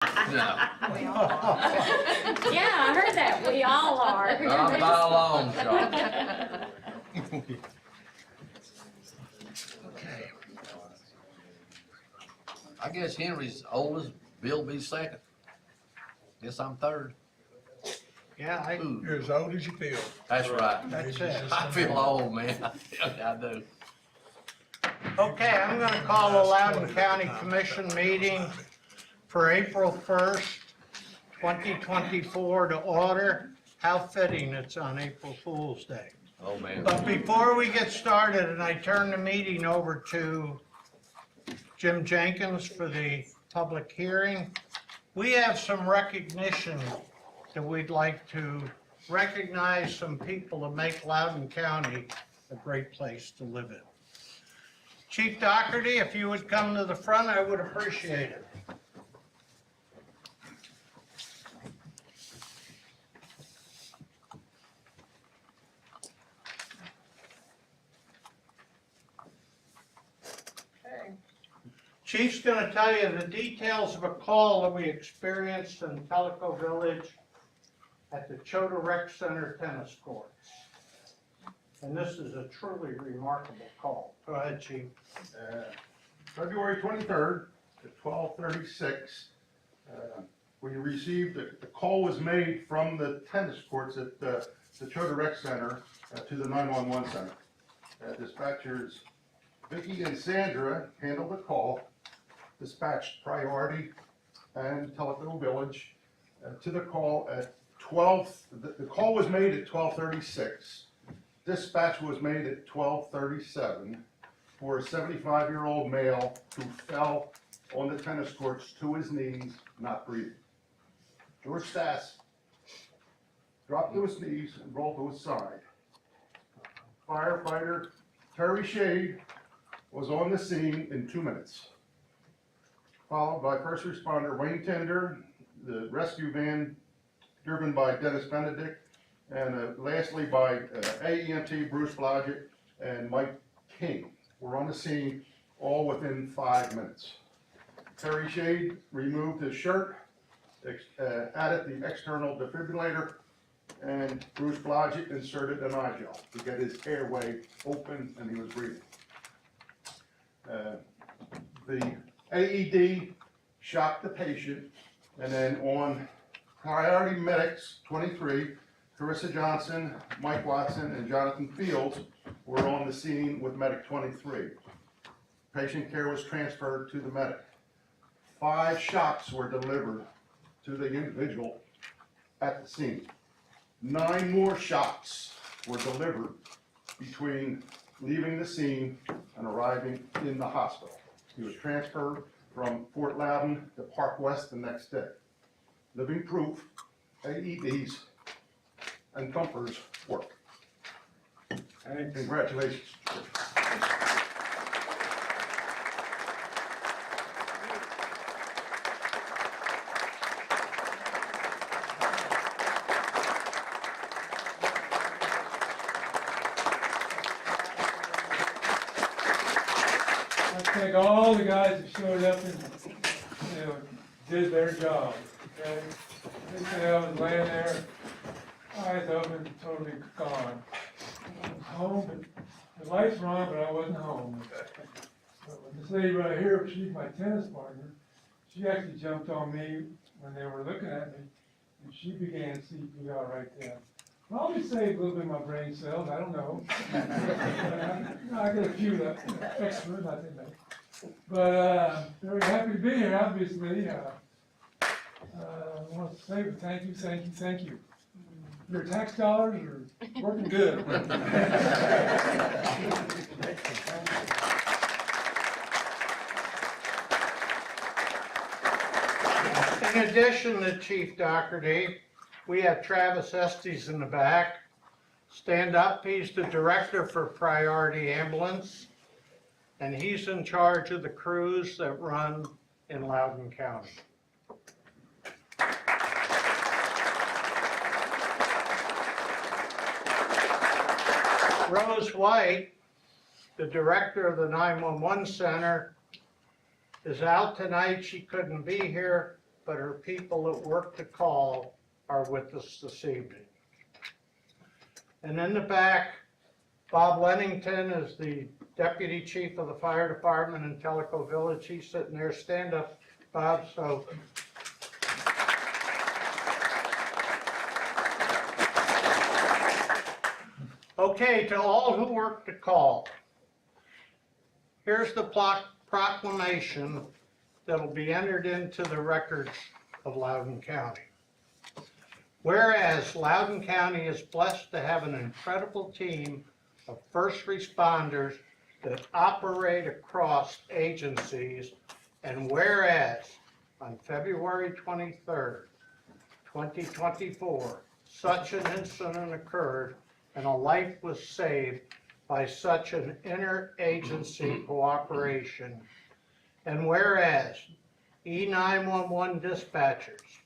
We all are. Yeah, I heard that. We all are. Not by a long shot. Okay. I guess Henry's oldest, Bill be second. Guess I'm third. Yeah, Ooh, You're as old as you feel. that's right. that's it. I feel old, man. I do. Okay, I'm gonna call the Loudon County Commission meeting for April 1st, 2024 to order. How fitting it's on April Fool's Day. Oh, man. But before we get started, and I turn the meeting over to Jim Jenkins for the public hearing, we have some recognition that we'd like to recognize some people that make Loudon County a great place to live in. Chief Doherty, if you would come to the front, I would appreciate it. Chief's going to tell you the details of a call that we experienced in Tellico Village at the Chota Rec Center tennis courts. And this is a truly remarkable call. Go ahead, Chief. February 23rd at 12:36, we received, the call was made from the tennis courts at the Chota Rec Center to the 911 center. Dispatchers Vicky and Sandra handled the call, dispatched Priority and Tellico Village to the call at 12, the call was made at 12:36. Dispatch was made at 12:37 for a 75-year-old male who fell on the tennis courts to his knees, not breathing. George Stass dropped to his knees and rolled to his side. Firefighter Terry Shade was on the scene in 2 minutes, followed by first responder Wayne Tender, the rescue van driven by Dennis Benedict, and lastly by AEMT Bruce Blodgett and Mike King. Were on the scene all within 5 minutes. Terry Shade removed his shirt, added the external defibrillator, and Bruce Blodgett inserted an eye gel to get his airway open and he was breathing. The AED shocked the patient, and then on Priority Medics 23, Carissa Johnson, Mike Watson, and Jonathan Fields were on the scene with Medic 23. Patient care was transferred to the medic. 5 shots were delivered to the individual at the scene. 9 more shots were delivered between leaving the scene and arriving in the hospital. He was transferred from Fort Loudon to Park West the next day. Living proof, AEDs and thumpers work. And congratulations. I thank all the guys that showed up and, did their job, okay? I was laying there, eyes open, totally gone. I was home, but the lights were on, but I wasn't home. But when this lady right here, she's my tennis partner, she actually jumped on me when they were looking at me, and she began CPR right there. Probably saved a little bit of my brain cells, I don't know. I got a few extras, I think. But very happy to be here, obviously. I want to say thank you. Your tax dollars are working good. In addition to Chief Doherty, we have Travis Estes in the back. Stand up, he's the director for Priority Ambulance, and he's in charge of the crews that run in Loudon County. Rose White, the director of the 911 center, is out tonight. She couldn't be here, but her people that work the call are with us this evening. And in the back, Bob Lennington is the Deputy Chief of the Fire Department in Tellico Village. He's sitting there. Stand up, Bob. So. Okay, to all who work the call, here's the proclamation that will be entered into the records of Loudon County. Whereas Loudon County is blessed to have an incredible team of first responders that operate across agencies, and whereas on February 23rd, 2024, such an incident occurred and a life was saved by such an interagency cooperation. And whereas E911 dispatchers,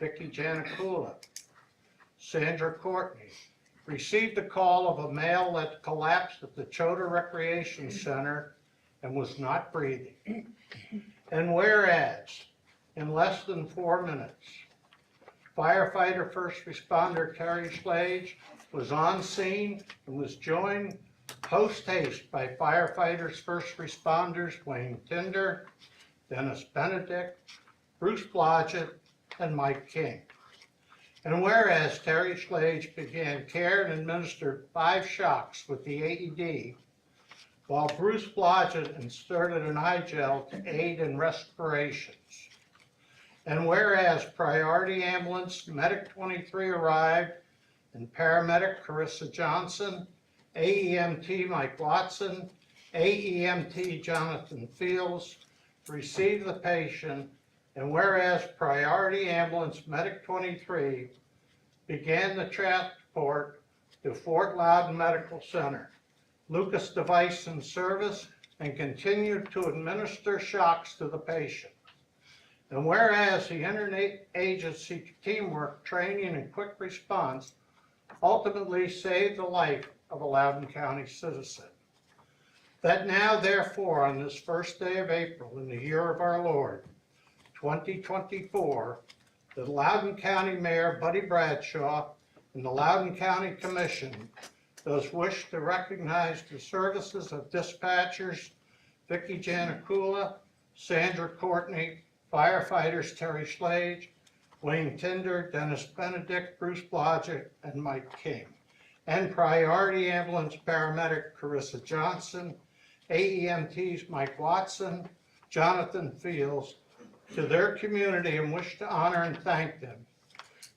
Vicki Janikula, Sandra Courtney, received a call of a male that collapsed at the Chota Recreation Center and was not breathing. And whereas, in less than 4 minutes, firefighter first responder Terry Schlage was on scene and was joined post-haste by firefighters first responders Wayne Tinder, Dennis Benedict, Bruce Blodgett, and Mike King. And whereas Terry Schlage began care and administered 5 shocks with the AED, while Bruce Blodgett inserted an eye gel to aid in respirations. And whereas Priority Ambulance Medic 23 arrived, and paramedic Carissa Johnson, AEMT Mike Watson, AEMT Jonathan Fields received the patient, and whereas Priority Ambulance Medic 23 began the transport to Fort Loudon Medical Center, Lucas Device in service, and continued to administer shocks to the patient. And whereas the interagency teamwork, training, and quick response ultimately saved the life of a Loudon County citizen. That now, therefore, on this first day of April in the year of our Lord, 2024, the Loudon County Mayor, Buddy Bradshaw, and the Loudon County Commission does wish to recognize the services of dispatchers Vicki Janikula, Sandra Courtney, firefighters Terry Schlage, Wayne Tinder, Dennis Benedict, Bruce Blodgett, and Mike King, and Priority Ambulance paramedic Carissa Johnson, AEMTs Mike Watson, Jonathan Fields, to their community and wish to honor and thank them.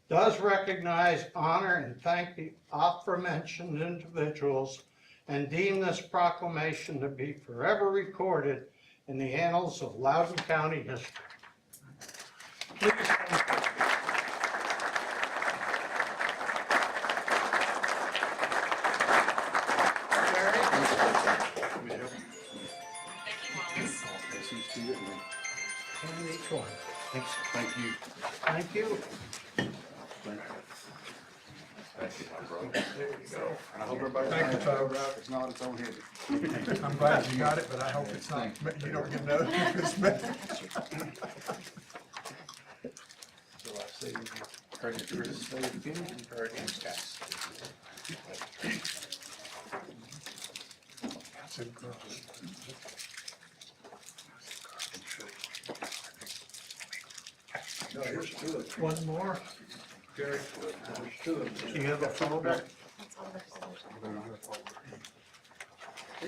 Does recognize, honor, and thank the aforementioned individuals and deem this proclamation to be forever recorded in the annals of Loudon County history. Please come forward. And each one. Thank you. Thank you. Thank you, my brother. There you go. I hope everybody Thank you, finds folks. it's not its own head. I'm glad you got it, but I hope it's not, you don't get another message. So I see Hurricane Chris, Hurricane Scott. No, here's two of them. One more. Gary, there's two of them. Do you have a folder?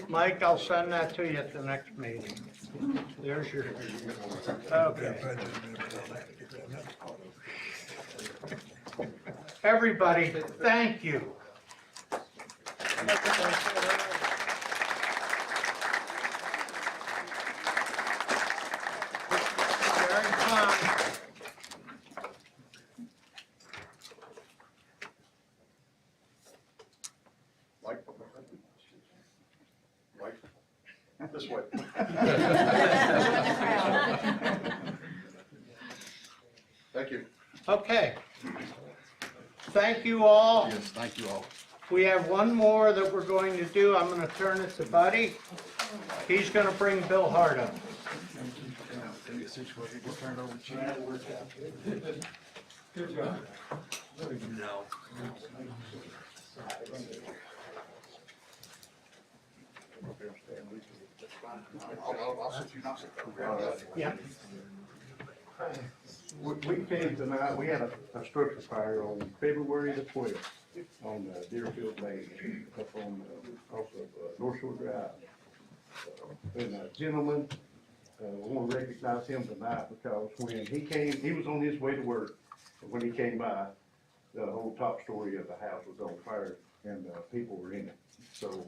Mike, I'll send that to you at the next meeting. There's your, okay. Everybody, thank you. Very fun. This way. Thank you. Okay. Thank you all. Yes, thank you all. We have one more that we're going to do. I'm going to turn it to Buddy. He's going to bring Bill Hart up. situation, just turn it over to Good job. No. Yeah. We came tonight, we had a structure fire on February the 12th on Deerfield Lane, up on, off of North Shore Drive. And a gentleman, I want to recognize him tonight because when he came, he was on his way to work. And when he came by, the whole top story of the house was on fire and people were in it. So,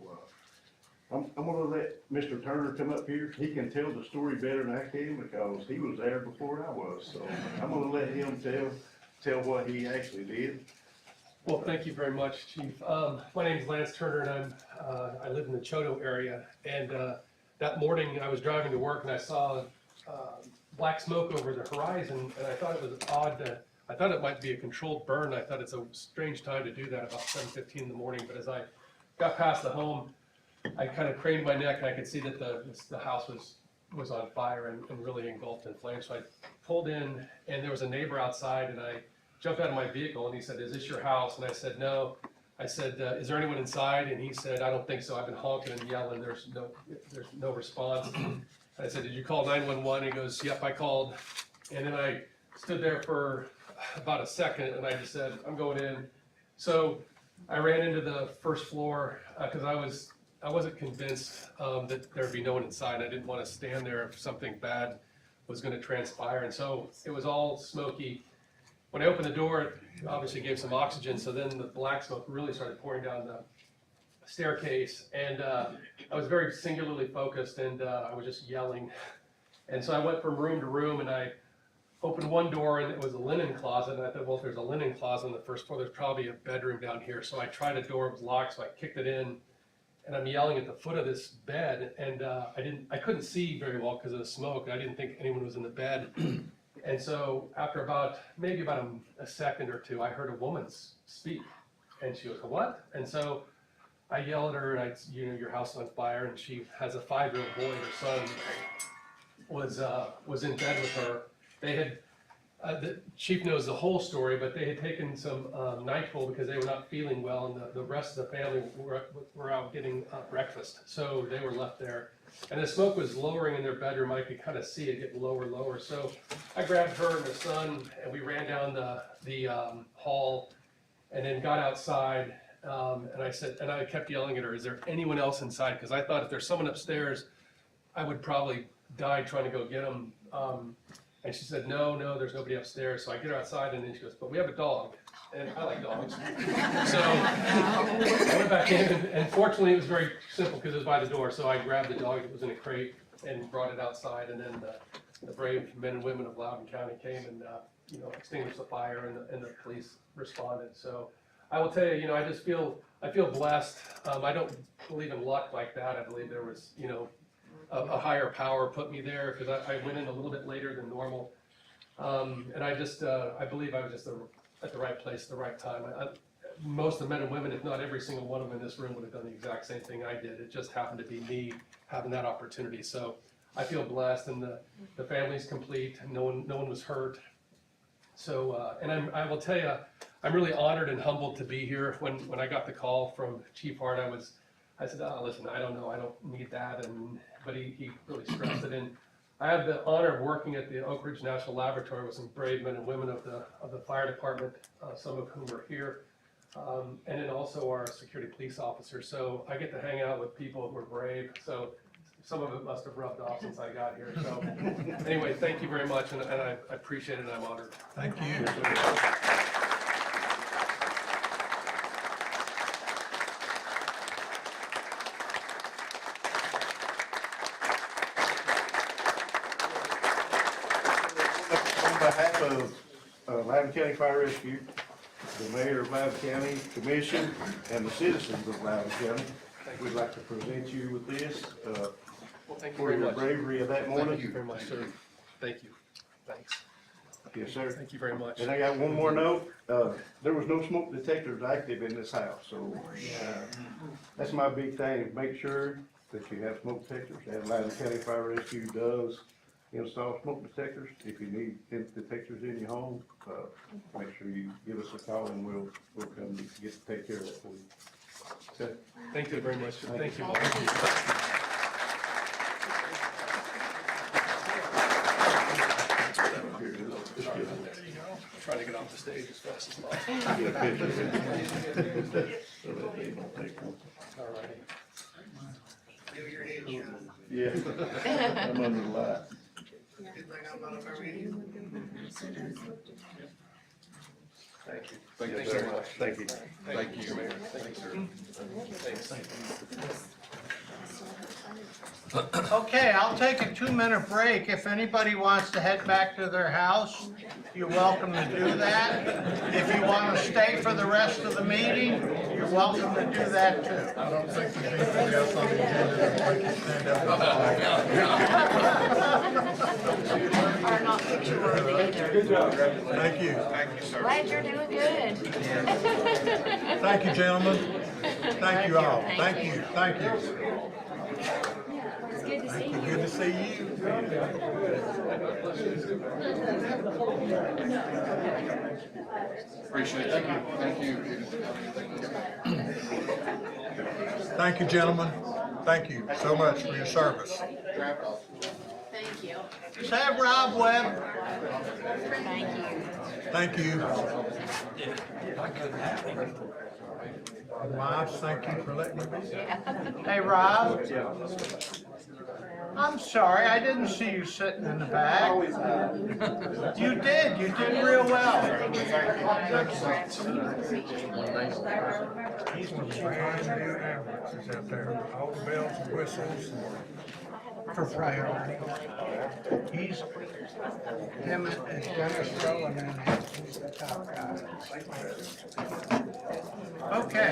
I'm gonna let Mr. Turner come up here. He can tell the story better than I can because he was there before I was. So I'm gonna let him tell what he actually did. Well, thank you very much, Chief. My name's Lance Turner, and I live in the Choteau area. And that morning, I was driving to work, and I saw black smoke over the horizon, and I thought it was odd. I thought it might be a controlled burn. I thought it's a strange time to do that, about 7:15 in the morning. But as I got past the home, I kind of craned my neck, and I could see that the house was on fire and really engulfed in flames. So I pulled in, and there was a neighbor outside, and I jumped out of my vehicle, and he said, "Is this your house?" And I said, "No." I said, "Is there anyone inside?" And he said, "I don't think so. I've been honking and yelling. There's no response." And I said, "Did you call 911?" He goes, "Yep, I called." And then I stood there for about a second, and I just said, "I'm going in." So I ran into the first floor because I wasn't convinced that there'd be no one inside. I didn't want to stand there if something bad was going to transpire. And so it was all smoky. When I opened the door, it obviously gave some oxygen. So then the black smoke really started pouring down the staircase. And I was very singularly focused, and I was just yelling. And so I went from room to room, and I opened one door, and it was a linen closet. And I thought, well, if there's a linen closet on the first floor, there's probably a bedroom down here. So I tried a door, it was locked, so I kicked it in. And I'm yelling at the foot of this bed, and I couldn't see very well because of the smoke. I didn't think anyone was in the bed. And so after maybe about a second or two, I heard a woman speak, and she goes, "What?" And so I yell at her, and your house is on fire, and she has a 5-year-old boy. Her son was in bed with her. They had, the chief knows the whole story, but they had taken some NyQuil because they were not feeling well, and the rest of the family were out getting breakfast. So they were left there. And the smoke was lowering in their bedroom. I could kind of see it getting lower and lower. So I grabbed her and the son, and we ran down the hall and then got outside. And I kept yelling at her, "Is there anyone else inside?" Because I thought if there's someone upstairs, I would probably die trying to go get them. And she said, no, there's nobody upstairs. So I get her outside, and then she goes, "But we have a dog." And I like dogs. So I went back in, and fortunately it was very simple because it was by the door. So I grabbed the dog, it was in a crate, and brought it outside. And then the brave men and women of Loudon County came and extinguished the fire, and the police responded. So I will tell you, I feel blessed. I don't believe in luck like that. I believe there was, a higher power put me there because I went in a little bit later than normal. And I believe I was just at the right place at the right time. Most of the men and women, if not every single one of them in this room, would have done the exact same thing I did. It just happened to be me having that opportunity. So I feel blessed, and the family's complete. No one was hurt. So, and I will tell you, I'm really honored and humbled to be here. When I got the call from Chief Hart, I said, "Listen, I don't know, I don't need that." But he really stressed it. And I have the honor of working at the Oak Ridge National Laboratory with some brave men and women of the fire department, some of whom are here, and then also our security police officers. So I get to hang out with people who are brave. So some of it must have rubbed off since I got here. So anyway, thank you very much, and I appreciate it, and I'm honored. Thank you. On behalf of Loudon County Fire Rescue, the mayor of Loudon County, commission, and the citizens of Loudon County, we'd like to present you with this Well, thank you for very your much. bravery of that morning. Thank you very much, sir. Thank you. Thanks. Yes, sir. Thank you very much. And I got one more note. There was no smoke detectors active in this house, so that's my big thing. Make sure that you have smoke detectors, and Loudon County Fire Rescue does install smoke detectors. If you need detectors in your home, make sure you give us a call and we'll come take care of it for you. Okay? Thank you very much. Thank you. Try to get off the stage as fast as possible. All righty. Yeah. I'm under the light. Thank you. Thank you very much. Thank you. Thank you, Mayor. Thank you, sir. Thanks. Okay, I'll take a 2-minute break. If anybody wants to head back to their house, you're welcome to do that. If you want to stay for the rest of the meeting, you're welcome to do that too. I don't think there's anything else on the agenda that make you stand up. Are not picture worthy either. Good job, Greg. Thank you. Glad you're doing good. Thank you, gentlemen. Thank you all. Thank you. Thank you. It's good to see you. Good to see you. Appreciate it. Thank you. Thank you, gentlemen. Thank you so much for your service. Thank you. Is that Rob Webb? Thank you. Thank you. Wives, thank you for letting me be here. Hey, Rob? I'm sorry, I didn't see you sitting in the back. You did real well. He's one of the brand new ambulances out there, all the bells and whistles for priority. He's, him and Dennis Rowland and he's the top guy. Okay.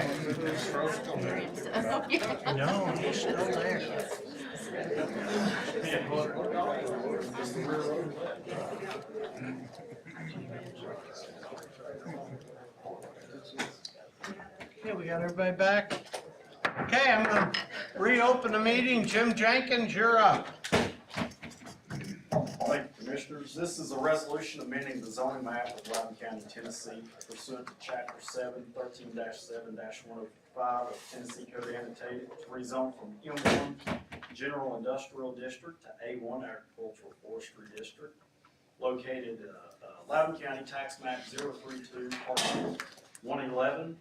Yeah. No, he's still there. Okay, we got everybody back? Okay, I'm gonna reopen the meeting. Jim Jenkins, you're up. Thank you, Commissioners. This is a resolution amending the zoning map of Loudon County, Tennessee pursuant to Chapter 7, 13-7-105 of Tennessee Code Annotated to rezone from M1 General Industrial District to A1 Agricultural Forestry District, located Loudon County Tax Map 032, Parcel 111,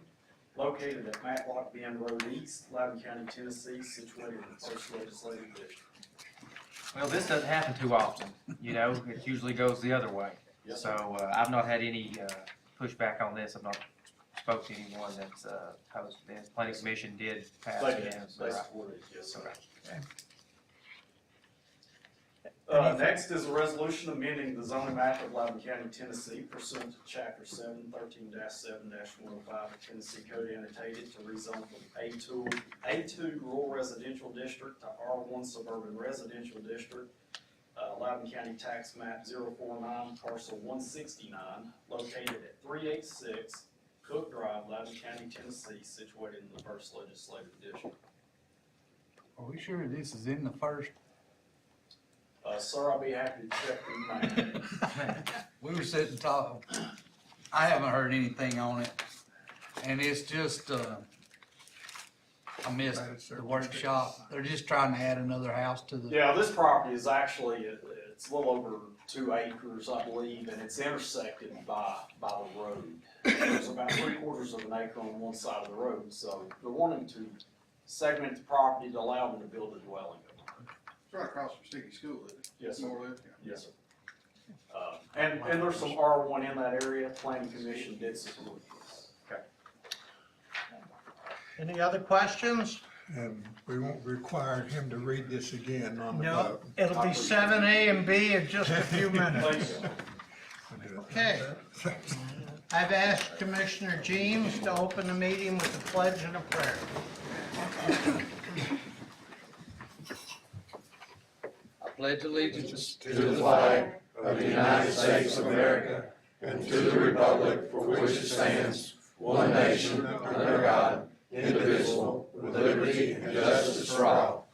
located at Matlock Bend Road East, Loudon County, Tennessee, situated in the first legislative district. Well, this doesn't happen too often, you know, it usually goes the other way. Yes, So, I've not had any, pushback on this, I've not spoke to anyone that's, opposed to this. Planning Commission did pass They it did. in, so. They supported it, yes, sir. Okay. Next is a resolution amending the zoning map of Loudon County, Tennessee pursuant to Chapter 7, 13-7-105 of Tennessee Code Annotated to rezone from A2 Rural Residential District to R1 Suburban Residential District, Loudon County Tax Map 049, Parcel 169, located at 386 Cook Drive, Loudon County, Tennessee, situated in the first legislative district. Are we sure this is in the first? Sir, I'll be happy to check the map. We were sitting talking, I haven't heard anything on it, and it's just, I missed the workshop. They're just trying to add another house to the. Yeah, this property is actually, it's a little over 2 acres, I believe, and it's intersected by the road. There's about 3/4 of an acre on one side of the road, so they're wanting to segment the property to allow them to build a dwelling. It's right across from Sticky School, isn't it? Yes, sir. More or less, yeah. Yes, sir. And there's some R1 in that area, planning commission did support this. Any other questions? And we won't require him to read this again on the No, vote. it'll be 7A and B in just a few minutes. Okay. I've asked Commissioner James to open the meeting with a pledge and a prayer. I pledge allegiance To the flag of the United States of America and to the republic for which it stands, one nation, under God, indivisible, with liberty and justice for all.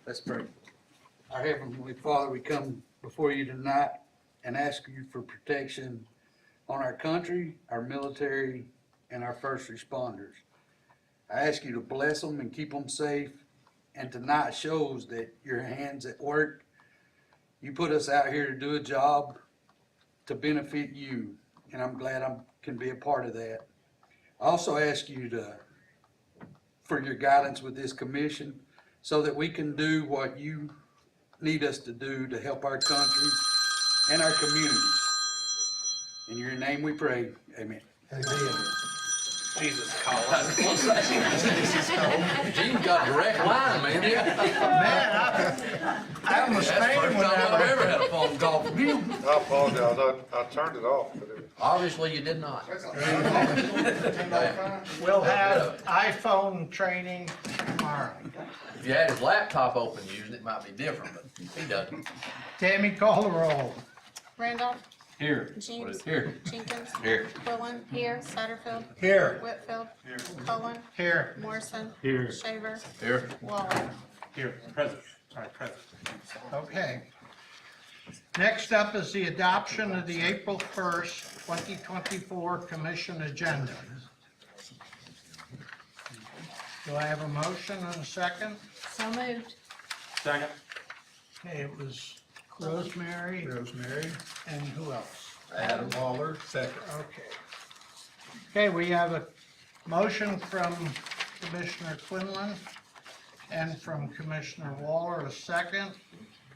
Let's pray. Our Heavenly Father, we come before you tonight and ask you for protection on our country, our military, and our first responders. I ask you to bless them and keep them safe. And tonight shows that your hand's at work. You put us out here to do a job to benefit you, and I'm glad I can be a part of that. I also ask you for your guidance with this commission so that we can do what you need us to do to help our country and our communities. In your name we pray, amen. Jesus, Colin. Gene got direct line, man. Man, I almost That's the fainted first when time I've that ever had a phone call from you. I apologize, I turned it off, but it was. Obviously, you did not. We'll have iPhone training tomorrow. If you had his laptop open using it, might be different, but he doesn't. Tammy, call the roll. Randolph. Here. James. Here. Jenkins. Here. Quillen. Here. Satterfield. Here. Whitfield. Cullen. Here. Morrison. Here. Shaver. Here. Waller. Here, present, sorry, present. Okay. Next up is the adoption of the April 1st, 2024 Commission agenda. Do I have a motion and a second? So moved. Second. Okay, it was Rosemary and who else? Adam. Waller, second. Okay. Okay, we have a motion from Commissioner Quinlan and from Commissioner Waller, a second.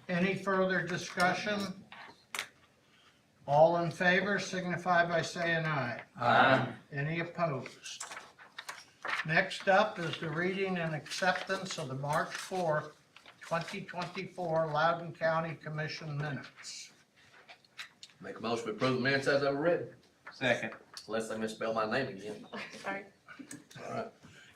Any further discussion? All in favor signify by saying aye. Aye. Any opposed? Next up is the reading and acceptance of the March 4th, 2024 Loudon County Commission minutes. Make a motion to approve the minutes as they were written, Second. unless they misspell my name again. Sorry. All right.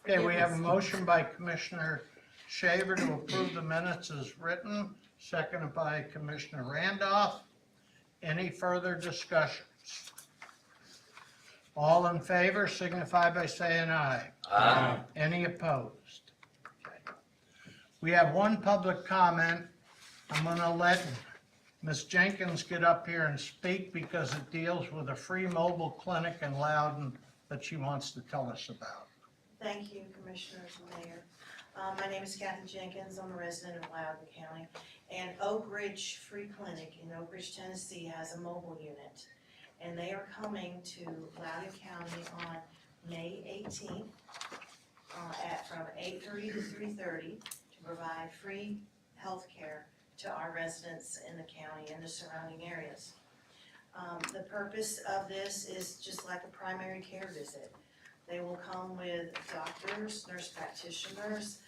Okay, we have a motion by Commissioner Shaver to approve the minutes as written, seconded by Commissioner Randolph. Any further discussions? All in favor signify by saying aye. Aye. Any opposed? Okay. We have one public comment. I'm gonna let Ms. Jenkins get up here and speak because it deals with a free mobile clinic in Loudon that she wants to tell us about. Thank you, Commissioners and Mayor. My name is Kathy Jenkins. I'm a resident of Loudon County. And Oak Ridge Free Clinic in Oak Ridge, Tennessee has a mobile unit. And they are coming to Loudon County on May 18th from 8:30 to 3:30 to provide free health care to our residents in the county and the surrounding areas. The purpose of this is just like a primary care visit. They will come with doctors, nurse practitioners,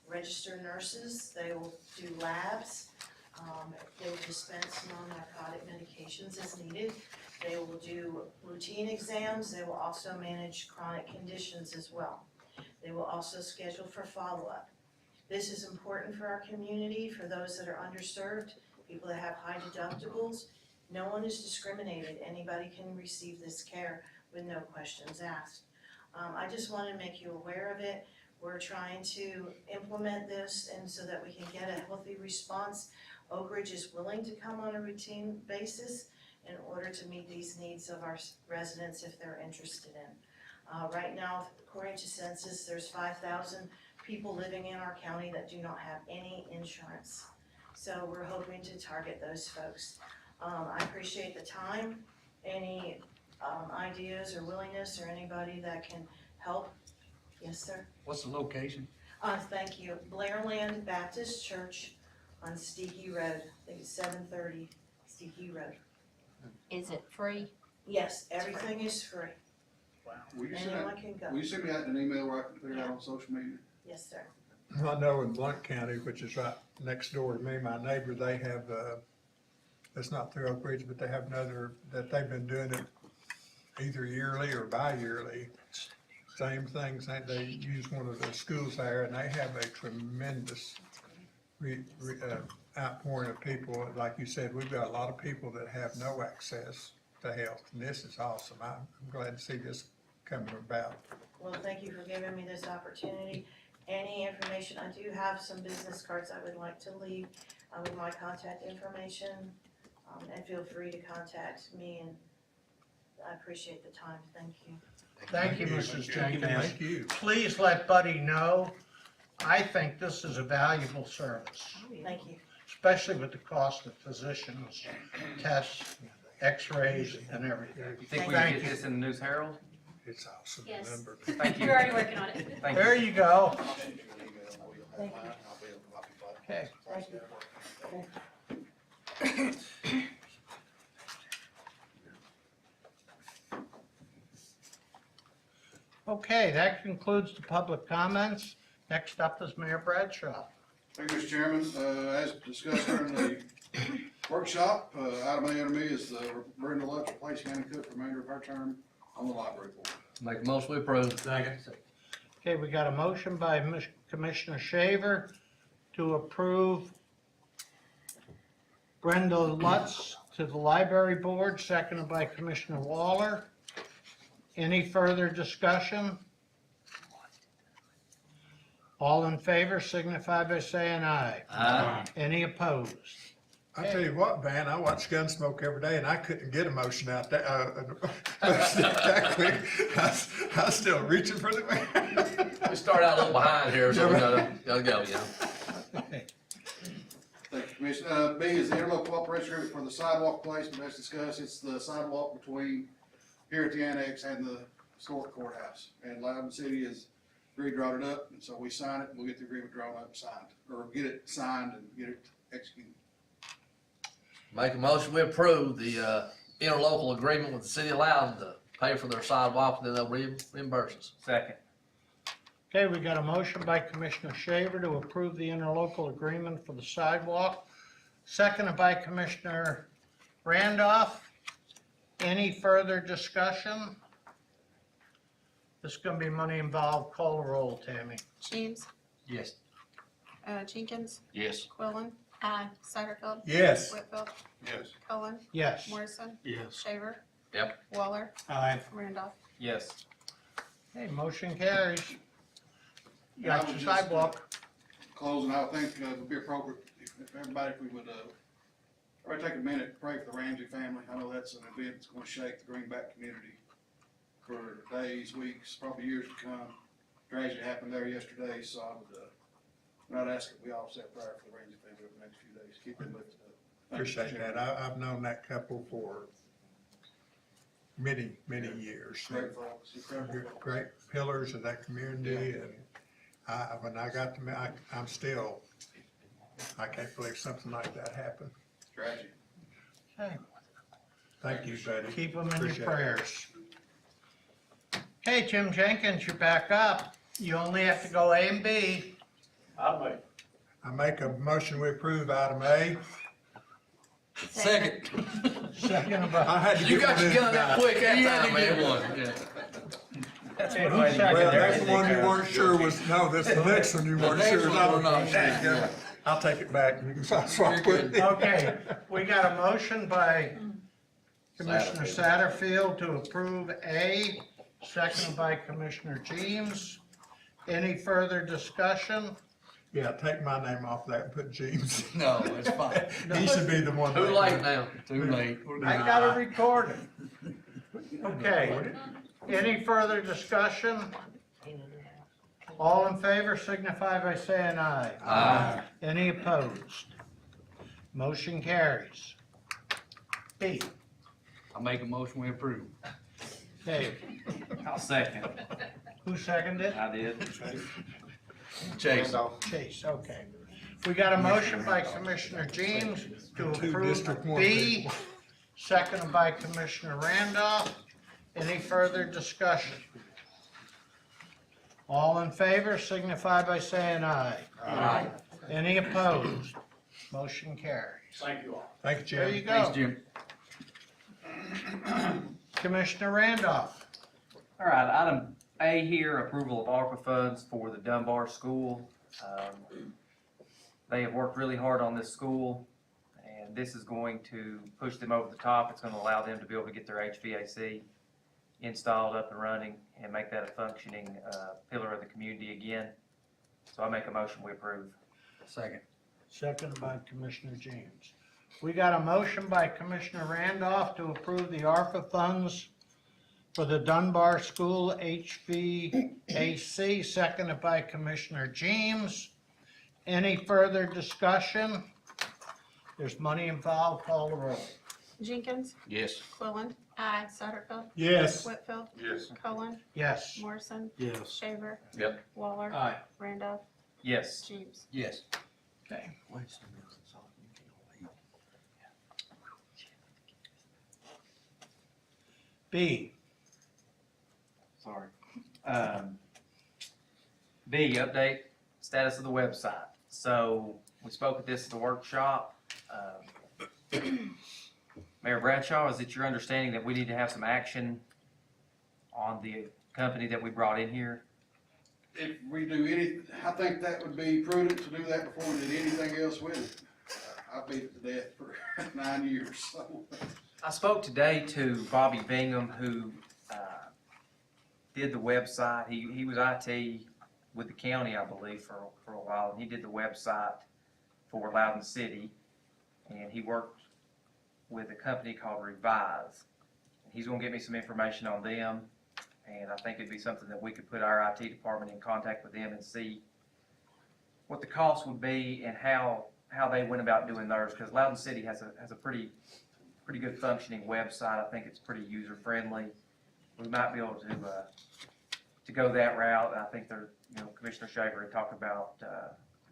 registered nurses. They will do labs. They will dispense non-narcotic medications as needed. They will do routine exams. They will also manage chronic conditions as well. They will also schedule for follow-up. This is important for our community, for those that are underserved, people that have high deductibles. No one is discriminated. Anybody can receive this care with no questions asked. I just want to make you aware of it. We're trying to implement this and so that we can get a healthy response. Oak Ridge is willing to come on a routine basis in order to meet these needs of our residents if they're interested in. Right now, according to census, there's 5,000 people living in our county that do not have any insurance. So we're hoping to target those folks. I appreciate the time. Any ideas or willingness or anybody that can help? Yes, sir. What's the location? Thank you. Blairland Baptist Church on Steaky Road. I think it's 730 Steaky Road. Is it free? Yes, everything is free. Will you Anyone can go. will you send me out an email where I can put it out on social media? Yes, sir. I know in Blount County, which is right next door to me, my neighbor, they have, it's not through Oak Ridge, but they have another, that they've been doing it either yearly or bi-yearly. Same thing, they use one of the schools there, and they have a tremendous outpouring of people. Like you said, we've got a lot of people that have no access to health, and this is awesome. I'm glad to see this coming about. Well, thank you for giving me this opportunity. any information. I do have some business cards I would like to leave with my contact information, and feel free to contact me, and I appreciate the time. Thank you. Thank you, Mrs. Jenkins. Thank you. Please let Buddy know, I think this is a valuable service, Thank you. especially with the cost of physicians, tests, x-rays, and everything. You think we Thank can get you. this in the News Herald? It's awesome. Yes. Remember. Thank you. We're already working on it. Thank you. There you go. Thank you. Okay. Thank you. Okay, that concludes the public comments. Next up is Mayor Bradshaw. Thank you, Mr. Chairman. As discussed during the workshop, item A under me is Brenda Lutz replace Hannah Cook for remainder of her term on the library board. Make a motion, we approve. Okay, we got a motion by Commissioner Shaver to approve Brenda Lutz to the library board, seconded by Commissioner Waller. Any further discussion? All in favor signify by saying aye. Aye. Any opposed? I tell you what, Van, I watch Gunsmoke every day and I couldn't get a motion out there, that quick. I was still reaching for the. We start out a little behind here, so we gotta go, you know. Thank you, Commissioner. B is the interlocal cooperation agreement for the sidewalk placement as discussed. It's the sidewalk between here at the annex and the historic courthouse. And Loudon City has agreed to draw it up, and so we sign it, we'll get the agreement drawn up and signed, or get it signed and get it executed. Make a motion, we approve the, interlocal agreement with the city of Loudon to pay for their sidewalk, and then they'll reimburse us. Second. Okay, we got a motion by Commissioner Shaver to approve the interlocal agreement for the sidewalk, seconded by Commissioner Randolph. Any further discussion? This is gonna be money involved. Call the roll, Tammy. James, Yes. Jenkins, Yes. Quillen. Aye. Satterfield. Yes. Whitfield, Yes. Cullen, Yes. Morrison, Yes. Shaver. Yep. Waller, Aye. Randolph. Yes. Okay, motion carries. You I got would your just, sidewalk. Closing, I think it would be appropriate if everybody, if we would, everybody take a minute to pray for the Ramsey family. I know that's an event that's gonna shake the Greenback community for days, weeks, probably years to come. Tragedy happened there yesterday, so I would, I'd ask that we all say a prayer for the Ramsey family over the next few days, keep them lifted up. Thank you, Appreciate Chairman. that. I've known that couple for many, many years. Great folks, incredible folks. Great pillars of that community, and when I got to, I'm still, I can't believe something like that happened. Tragic. Okay, Thank you, buddy. keep them in your Appreciate it. prayers. Okay, Jim Jenkins, you're back up. You only have to go A and B. I make a motion, we approve item A. Second. Second by, I had to You get got one your in gun that now. quick that You had time, to get man. one. Yeah. That's Okay, one who way to get seconded Well, there. that's the one you weren't sure was, no, that's the next one you weren't next sure. one we're not sure. Yeah. I'll take it back. You can swap with it. okay, we got a motion by Commissioner Satterfield to approve A, seconded by Commissioner James. Any further discussion? Yeah, take my name off that and put James. No, it's fine. He should be the one. Too late now. Too late. I got it recorded. Okay, any further discussion? All in favor signify by saying aye. Aye. Any opposed? Motion carries. B, I make a motion, we approve. okay, I'll second. who seconded? I did. Chase. Chase, okay. We got a motion by Commissioner James to Two approve District One B, people. seconded by Commissioner Randolph. Any further discussion? All in favor signify by saying aye. Aye. Any opposed? Motion carries. Thank you all. Thank you, There you Jim. go. Thanks, Jim. Commissioner Randolph. All right, item A here, approval of ARPA funds for the Dunbar School. They have worked really hard on this school, and this is going to push them over the top. It's gonna allow them to be able to get their HVAC installed, up and running, and make that a functioning pillar of the community again. So I make a motion, we approve. Second. Second by Commissioner James. We got a motion by Commissioner Randolph to approve the ARPA funds for the Dunbar School HVAC, seconded by Commissioner James. Any further discussion? There's money involved, call the roll. Jenkins, Yes. Quillen. Aye. Satterfield. Yes. Whitfield. Yes. Cullen. Yes. Morrison. Yes. Shaver. Yep. Waller. Aye. Randolph. Yes. James. Yes. Okay. B, Sorry. B, update status of the website. So we spoke at this at the workshop. Mayor Bradshaw, is it your understanding that we need to have some action on the company that we brought in here? If we do any, I think that would be prudent to do that before we did anything else with it. I beat it to death for 9 years, so. I spoke today to Bobby Bingham, who did the website. He was IT with the county, I believe, for a while, and he did the website for Loudon City, and he worked with a company called Revise. He's gonna get me some information on them, and I think it'd be something that we could put our IT department in contact with them and see what the cost would be and how they went about doing theirs, because Loudon City has a pretty good functioning website. I think it's pretty user friendly. We might be able to go that route. I think Commissioner Shaver had talked about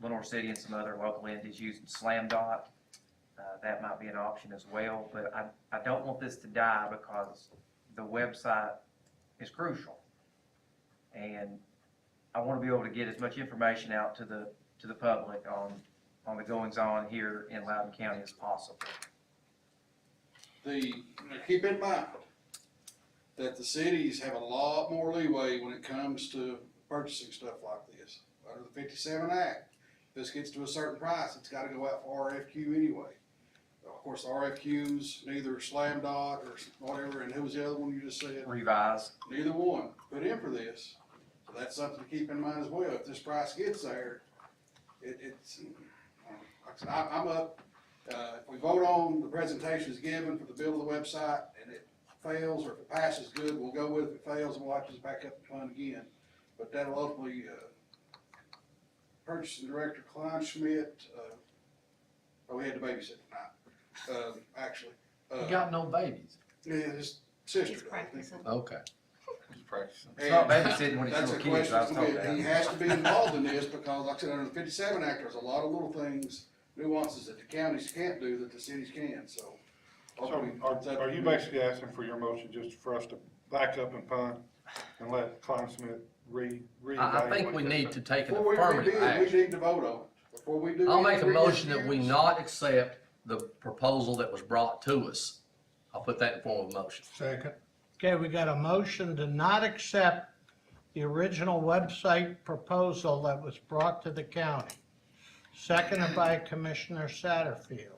Lenore City and some other local entities using SlamDot. That might be an option as well, but I don't want this to die because the website is crucial. And I want to be able to get as much information out to the public on the goings on here in Loudon County as possible. Keep in mind that the cities have a lot more leeway when it comes to purchasing stuff like this. Under the 57 Act, if this gets to a certain price, it's gotta go out for RFQ anyway. Of course, the RFQs, neither SlamDot or whatever, and who was the other one you just said? Revise. Neither one put in for this. So that's something to keep in mind as well. If this price gets there, it's, like I said, I'm up. If we vote on the presentations given for the build of the website and it fails, or if it passes, good, we'll go with it. If it fails, we'll have to just back up the fund again. But that'll ultimately, purchasing director Klein Schmidt, we had the babysit tonight, actually. You got no babies? Yeah, his sister. He's practicing. Okay. It's not babysitting when That's it's a your kids, I was question, told that. he has to be involved in this, because like I said, under the 57 Act, there's a lot of little things, nuances that the counties can't do that the cities can, so. So are you basically asking for your motion just for us to back up and punt and let Klein Smith reevaluate? I think we need to take an Before we affirmative do, we action. need to vote on it, before we do. I'll make a any motion that we reviews. not accept the proposal that was brought to us. I'll put that in form of a motion. Second. okay, we got a motion to not accept the original website proposal that was brought to the county, seconded by Commissioner Satterfield.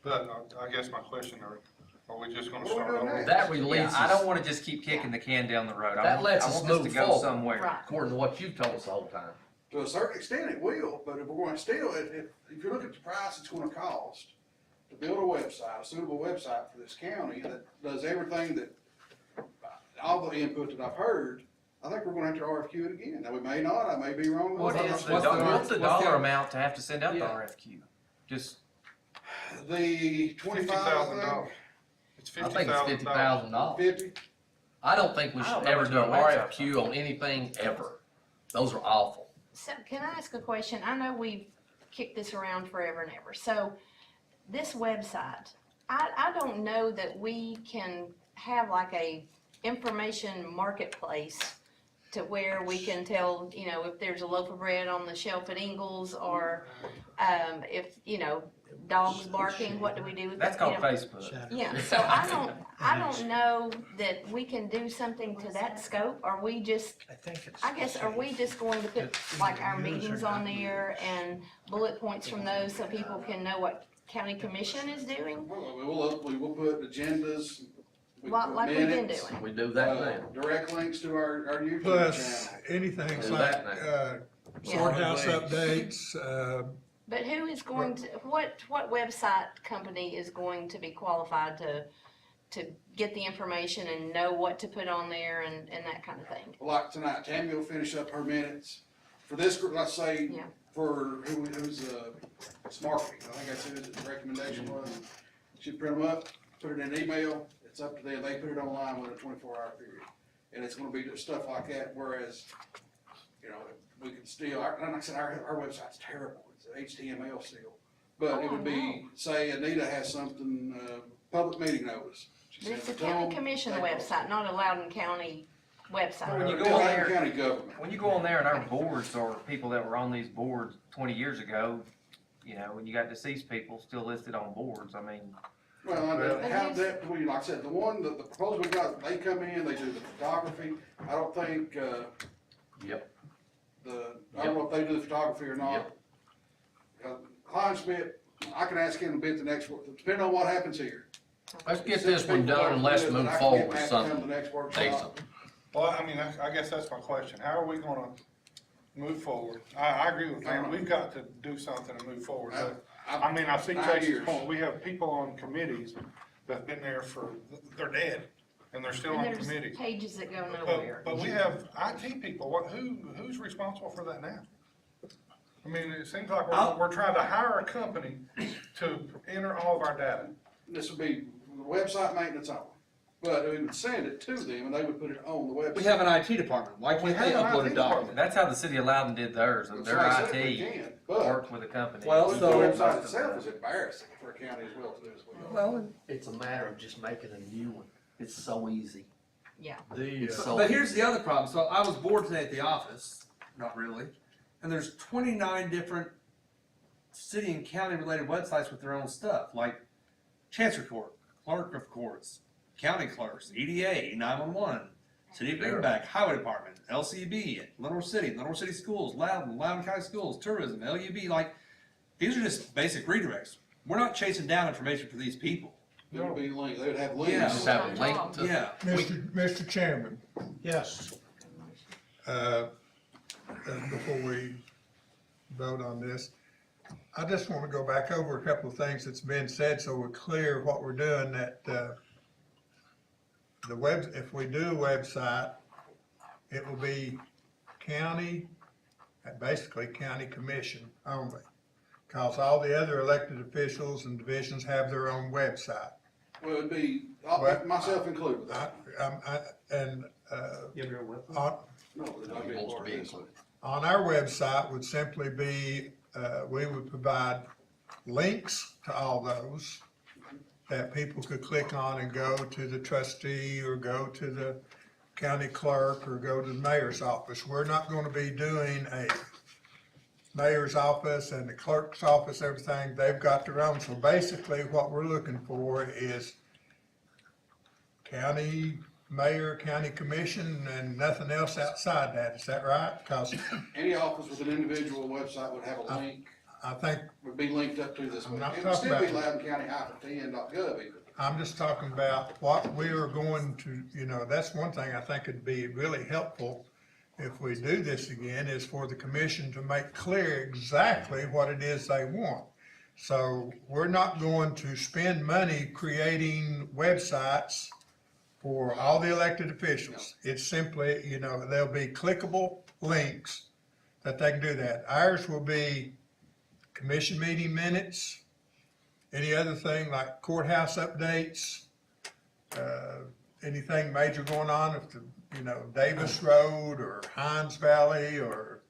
But I guess my question, are we just gonna What are we start doing over? next? That releases, Yeah, I don't wanna just keep kicking the can down the road. That lets I us want this move to go forward. somewhere. Right. according to what you've told us the whole time. To a certain extent, it will, but if we're going to still, if you look at the price it's gonna cost to build a website, a suitable website for this county that does everything that, all the input that I've heard, I think we're gonna have to RFQ it again. Now, we may not, I may be wrong. What's What's the the dollar amount to have to send out the Yeah. RFQ? Just, $25, $50,000. It's I think it's $50,000. 50? I don't think we I should don't know ever what's do an my website. RFQ on anything ever. Those are awful. So can I ask a question? I know we've kicked this around forever and ever. So this website, I don't know that we can have like a information marketplace to where we can tell, if there's a loaf of bread on the shelf at Ingles, or if, dogs barking, what do we do with that's that? called Facebook. Yeah, so I don't know that we can do something to that scope. Are we just, I guess, are we just going to put like our meetings on there and bullet points from those so people can know what county commission is doing? We will put agendas. we Like put we've been minutes, doing. We do that now. Direct links to our YouTube Plus, channel. anything Do like, that now. courthouse updates, But who is going to, what website company is going to be qualified to get the information and know what to put on there and that kind of thing? Like tonight, Tammy will finish up her minutes. For this group, let's say, Yeah. for who's, Smart, I think that's who the recommendation was. She'd print them up, put it in an email, it's up to them, they put it online within a 24-hour period. And it's gonna be just stuff like that, whereas, you know, we could still, like I said, our website's terrible, it's HTML still. But it would be, say Anita has something, public meeting notice. She But it's sends a it to county them, commission they post it. website, not a Loudon County website. When you go Loudon on there, County government. when you go on there and our boards or people that were on these boards 20 years ago, you know, when you got deceased people still listed on boards, I mean, Well, how that, like I said, the proposal we got, they come in, they do the photography. I don't think, Yep. I don't know if they do the photography or not. Klein Smith, I can ask him to bid the next work, depending on what happens here. Let's get this one done and let's move forward with something Decent. decent. Well, I mean, I guess that's my question. How are we gonna move forward? I agree with Pam. We've got to do something to move forward. But, I mean, I see 9 Tracy's years. point. We have people on committees that've been there they're dead, and they're still And on there's committees. pages that go nowhere. But we have IT people. Who's responsible for that now? I mean, it seems like we're trying to hire a company to enter all of our data. This would be website maintenance only. But we would send it to them and they would put it on the website. We have an IT department, why We can't they have an upload IT a document? that's how the city of Loudon did theirs. That's Their why I said we IT can, but worked with a company. Well, the so- website itself is embarrassing for a county as well to do as we are. Well, it's a matter of just making a new one. It's so easy. Yeah. It's so But easy. here's the other problem, so I was bored today at the office, not really, and there's 29 different city and county related websites with their own stuff, like Chancery Court, Clerk of Courts, County Clerks, EDA, 911, City of Greenback, Highway Department, LCB, Lenore City Schools, Loudon County Schools, Tourism, LUB, like, these are just basic redirects. We're not chasing down information for these people. It would be linked, they would have Yeah. links. Just have a link to. Yeah. Mr. Chairman, Yes. before we vote on this, I just want to go back over a couple of things that's been said so we're clear what we're doing, that, if we do a website, it will be county, basically county commission only. Cause all the other elected officials and divisions have their own website. Well, it'd be, myself included with that. You have your own website? No, it'd not be Wants to part be of this. included. On our website would simply be, we would provide links to all those that people could click on and go to the trustee or go to the county clerk or go to the mayor's office. We're not gonna be doing a mayor's office and the clerk's office, everything, they've got their own. So basically what we're looking for is county mayor, county commission, and nothing else outside that. Is that right? Cause Any office with an individual website would have a link, I think, would be linked up to this. I'm not It would still be talking about- loudouncounty-tn.gov even. I'm just talking about what we are going to, that's one thing I think would be really helpful if we do this again, is for the commission to make clear exactly what it is they want. So we're not going to spend money creating websites for all the elected officials. It's simply, there'll be clickable links that they can do that. Ours will be commission meeting minutes, any other thing like courthouse updates, anything major going on, if Davis Road or Hines Valley or,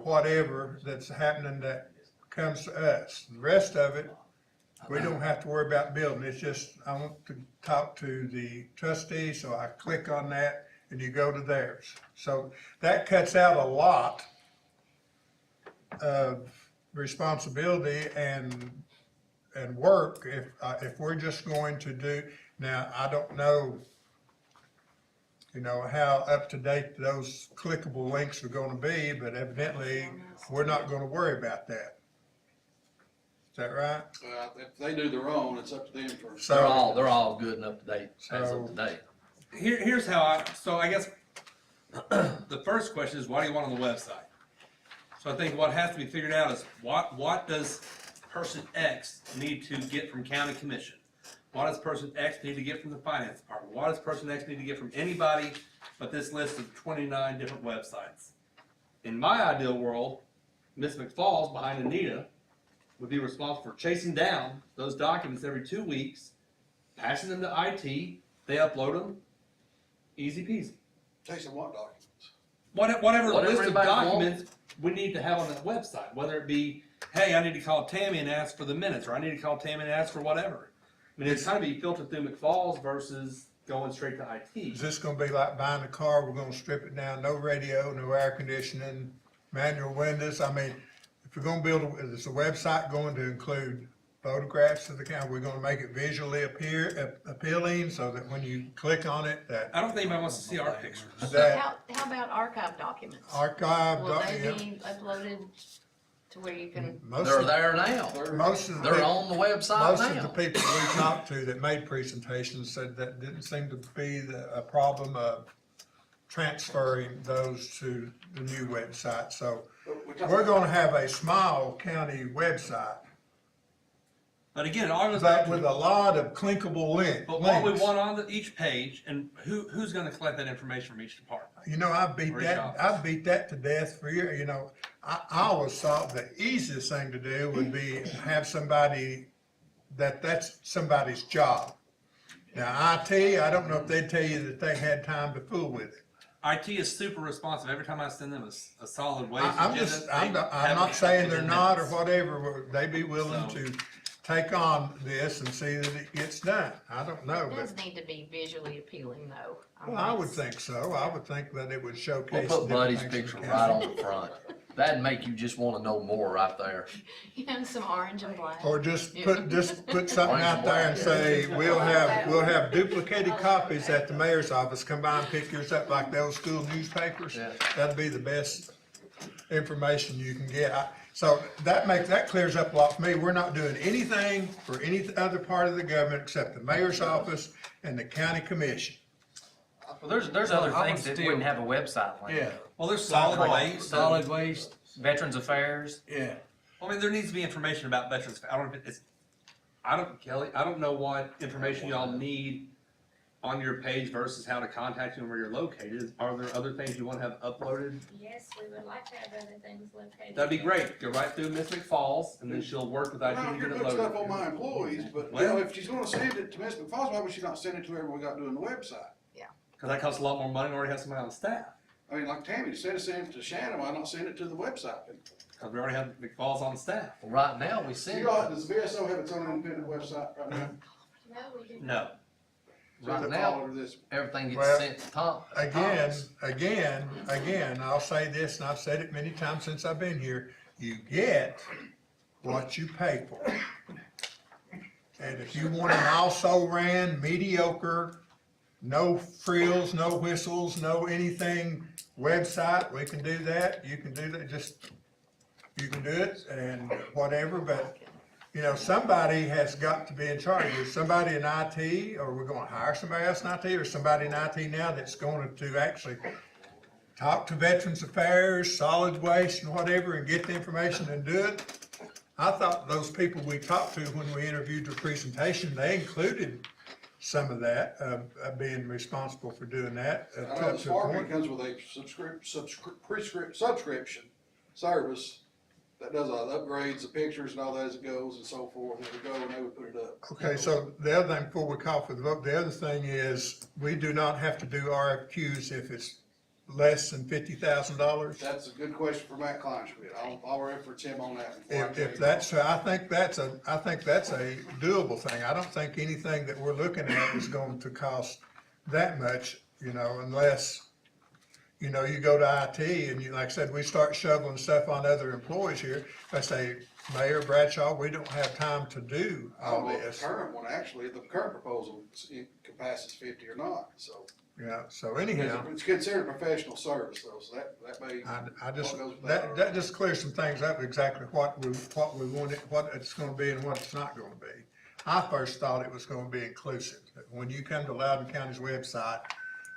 whatever that's happening that comes to us. The rest of it, we don't have to worry about building. It's just, I want to talk to the trustee, so I click on that and you go to theirs. So that cuts out a lot of responsibility and work if we're just going to do. Now, I don't know, how up to date those clickable links are gonna be, but evidently, we're not gonna worry about that. Is that right? If they do their own, it's up to them for. They're all good and up to date as of today. Here's how I guess, the first question is, why do you want on the website? So I think what has to be figured out is what does person X need to get from county commission? What does person X need to get from the finance department? What does person X need to get from anybody but this list of 29 different websites? In my ideal world, Ms. McFalls behind Anita would be responsible for chasing down those documents every 2 weeks, passing them to IT, they upload them, easy peasy. Chasing what documents? Whatever list of everybody documents we need to have on that website, whether it be, hey, I need to call Tammy and ask for the minutes, or I need to call Tammy and ask for whatever. I mean, it's kind of be filtered through McFalls versus going straight to IT. Is this gonna be like buying a car, we're gonna strip it down, no radio, no air conditioning, manual windows? I mean, if we're gonna build, is the website going to include photographs of the county? We're gonna make it visually appealing so that when you click on it, that. I don't think anybody wants to see our pictures. That How about archive documents? archive, Will they be uploaded to where you can? They're there now. Most of the They're people, on the website most of the now. people we talked to that made presentations said that didn't seem to be a problem of transferring those to the new website. So we're gonna have a small county website, But again, it all goes back but with to, a lot of clickable links. but what we want on each page, and who's gonna collect that information from each department? You know, I beat Or each that, office. I beat that to death for years, you know. I always thought the easiest thing to do would be have somebody, that's somebody's job. Now, IT, I don't know if they'd tell you that they had time to fool with it. IT is super responsive. Every time I send them a solid waste I'm agenda, just, they I'm have not it saying they're within not or minutes. whatever, they be willing So- to take on this and see that it gets done. I don't know, It but, does need to be visually appealing though. well, I would think so. I would think that it would We'll showcase. put different Buddy's things in the picture county. right on the front. That'd make you just wanna know more right there. You know, some orange and black. Or just put something out there and say, we'll have duplicated copies at the mayor's office, come by and pick yours up like the old school newspapers. Yeah. That'd be the best information you can get. So that clears up a lot for me. We're not doing anything for any other part of the government except the mayor's office and the county commission. Well, there's other I would things that still- wouldn't have a website link. Yeah, Well, there's solid waste. solid waste, Veterans Affairs. yeah. I mean, there needs to be information about veterans. I don't know if it's, Kelly, I don't know what information y'all need on your page versus how to contact you and where you're located. Are there other things you want to have uploaded? Yes, we would like to have other things located. That'd be great. Go right through Ms. McFalls and then she'll work with IT Well, to you're get it putting stuff on loaded. my employees, but, you Well- know, if she's gonna send it to Ms. McFalls, why would she not send it to whoever we got doing the website? Cause that costs a lot more money and already have somebody on staff. I mean, like Tammy, instead of sending it to Shannon, why not send it to the website? Cause we already have McFalls on staff. Well, right now, we send You all, does the VSO have its own independent website right now? No, we didn't. No. Right So they now, follow under this. everything gets Well, sent to Tom. Again, I'll say this, and I've said it many times since I've been here, you get what you pay for. And if you want an also ran, mediocre, no frills, no whistles, no anything website, we can do that, you can do that, you can do it and whatever, but, you know, somebody has got to be in charge. Is somebody in IT, or we're gonna hire somebody else in IT, or somebody in IT now that's going to actually talk to Veterans Affairs, solid waste and whatever, and get the information and do it? I thought those people we talked to when we interviewed the presentation, they included some of that, being responsible for doing that. I know up the to a Spark point. comes with a subscription service that does all the upgrades, the pictures and all that as it goes and so forth, and we go and they would put it up. Okay, so the other thing, before we call for the vote, the other thing is, we do not have to do RFQs if it's less than $50,000. That's a good question for Matt Kleinschmidt. I'll reference him on that. If that's, I think that's a doable thing. I don't think anything that we're looking at is going to cost that much, you know, unless, you know, you go to IT and you, like I said, we start shoveling stuff on other employees here. I say, Mayor Bradshaw, we don't have time to do all Well, the this. current one, actually, the current proposal passes 50 or not, so. Yeah, so anyhow. It's considered a professional service though, so that may. I just, what goes with that just clears some things up, exactly what we want it, what it's gonna be and what it's not gonna be. I first thought it was gonna be inclusive. When you come to Loudon County's website,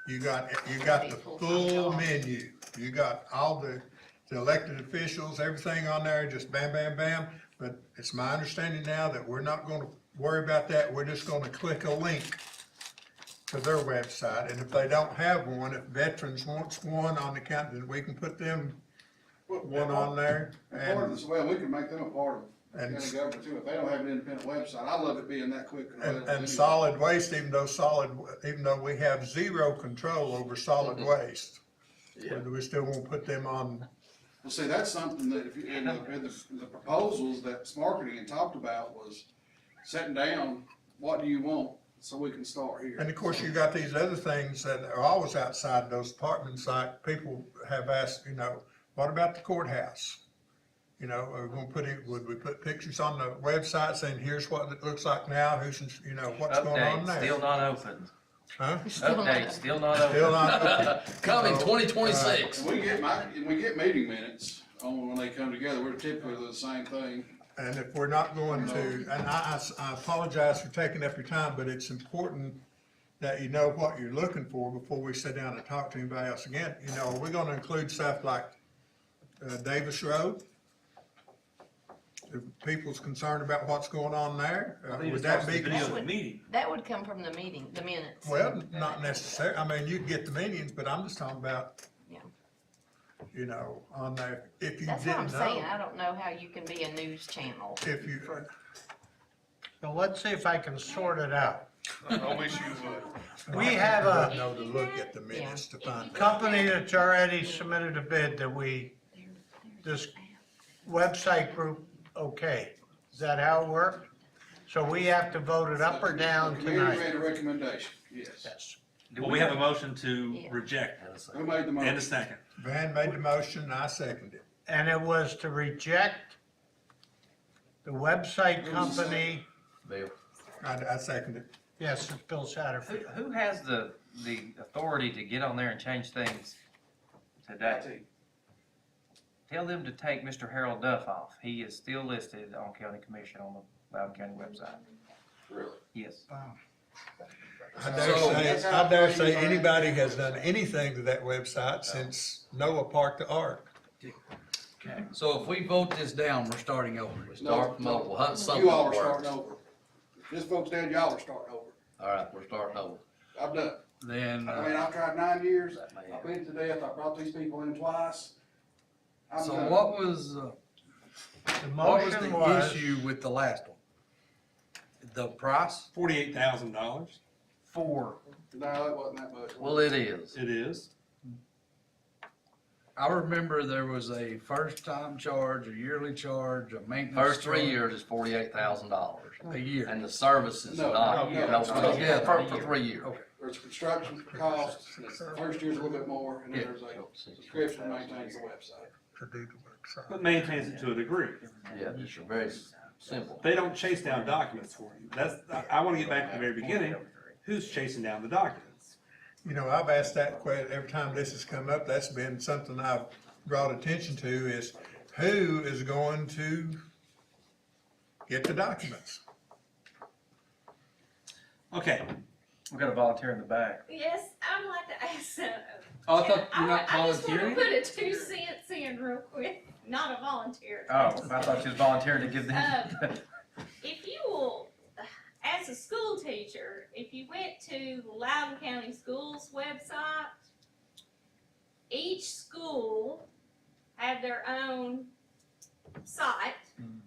you got the full menu. You got all the the elected officials, everything on there, just bam, bam, bam. But it's my understanding now that we're not gonna worry about that. We're just gonna click a link to their website. And if they don't have one, if veterans wants one on the county, then we can put them one on there. And part of this, well, we can make them a part of And- county government too, if they don't have an independent website, I love it being that quick and available. And anyway. solid waste, even though we have zero control over solid waste, we still won't put them on. Well, see, that's something that if you, in the proposals that marketing had talked about was sitting down, what do you want, so we can start here. And of course, you got these other things that are always outside those departments, like people have asked, what about the courthouse? Are we gonna would we put pictures on the website saying, here's what it looks like now, what's going on Update, there? still not open. Huh? Update, still not open. Still not open. Coming 2026. And we get meeting minutes on when they come together, we're typically the same thing. And if we're not going to, and I apologize for taking up your time, but it's important that you know what you're looking for before we sit down and talk to anybody else again. Are we gonna include stuff like Davis Road? If people's concerned about what's going on there, would that be? That would come from the meeting, the minutes. Well, not necessarily. You can get the meetings, but I'm just talking about, on there, if you That's what I'm didn't saying, know. I don't know how you can be a news channel. If you, So let's see if I can sort it out. I wish you would. We have a know to look at the minutes to find. company that's already submitted a bid that this website group, okay. Is that how it worked? So we have to vote it up or down Committee tonight? made a recommendation, yes. Yes. Well, we have a motion to reject. Who made the motion? And a second. Van made the motion, and I seconded it. And it was to reject the website company, Bill. I seconded it. yes, it's Bill Satterfield. Who has the authority to get on there and change things today? Tell them to take Mr. Harold Duff off. He is still listed on county commission on the Loudon County website. Really? Yes. I dare say anybody has done anything to that website since Noah parked the ark. So if we vote this down, we're starting over. Start from over, hunt something You all are that works. starting over. If this vote's down, y'all are starting over. All right, we're starting over. I'm done. Then, I've tried 9 years, I've been to death, I brought these people in twice. I'm so done. what was The the motion was, issue with the last one? The price? $48,000. For, No, it wasn't that much. Well, it is. It is. I remember there was a first time charge, a yearly charge, a maintenance. First 3 charge, years is $48,000. A year. And the service is No, not, no, yeah, for 3 years. Okay. There's construction costs, the first year's a little bit more, and then there's a subscription that maintains the website. To do the website. But maintains it to a degree. Yeah, it's very simple. They don't chase down documents for you. I want to get back to the very beginning. Who's chasing down the documents? I've asked that question every time this has come up. That's been something I've brought attention to is who is going to get the documents? Okay. We've got a volunteer in the back. Yes, I'd like to ask, Oh, I thought you're not I just wanna volunteering? put a 2 cents in real quick, not a volunteer. Oh, I thought she was volunteering to give them. If you will, as a school teacher, if you went to the Loudon County Schools website, each school had their own site,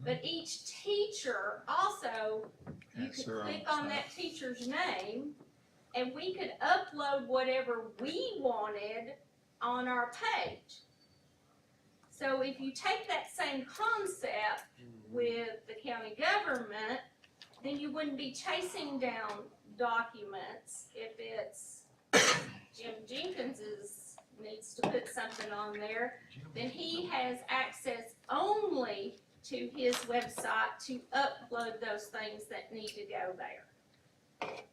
but each teacher also, you could click on that teacher's name, and we could upload whatever we wanted on our page. So if you take that same concept with the county government, then you wouldn't be chasing down documents. If it's Jim Jenkins's needs to put something on there, then he has access only to his website to upload those things that need to go there.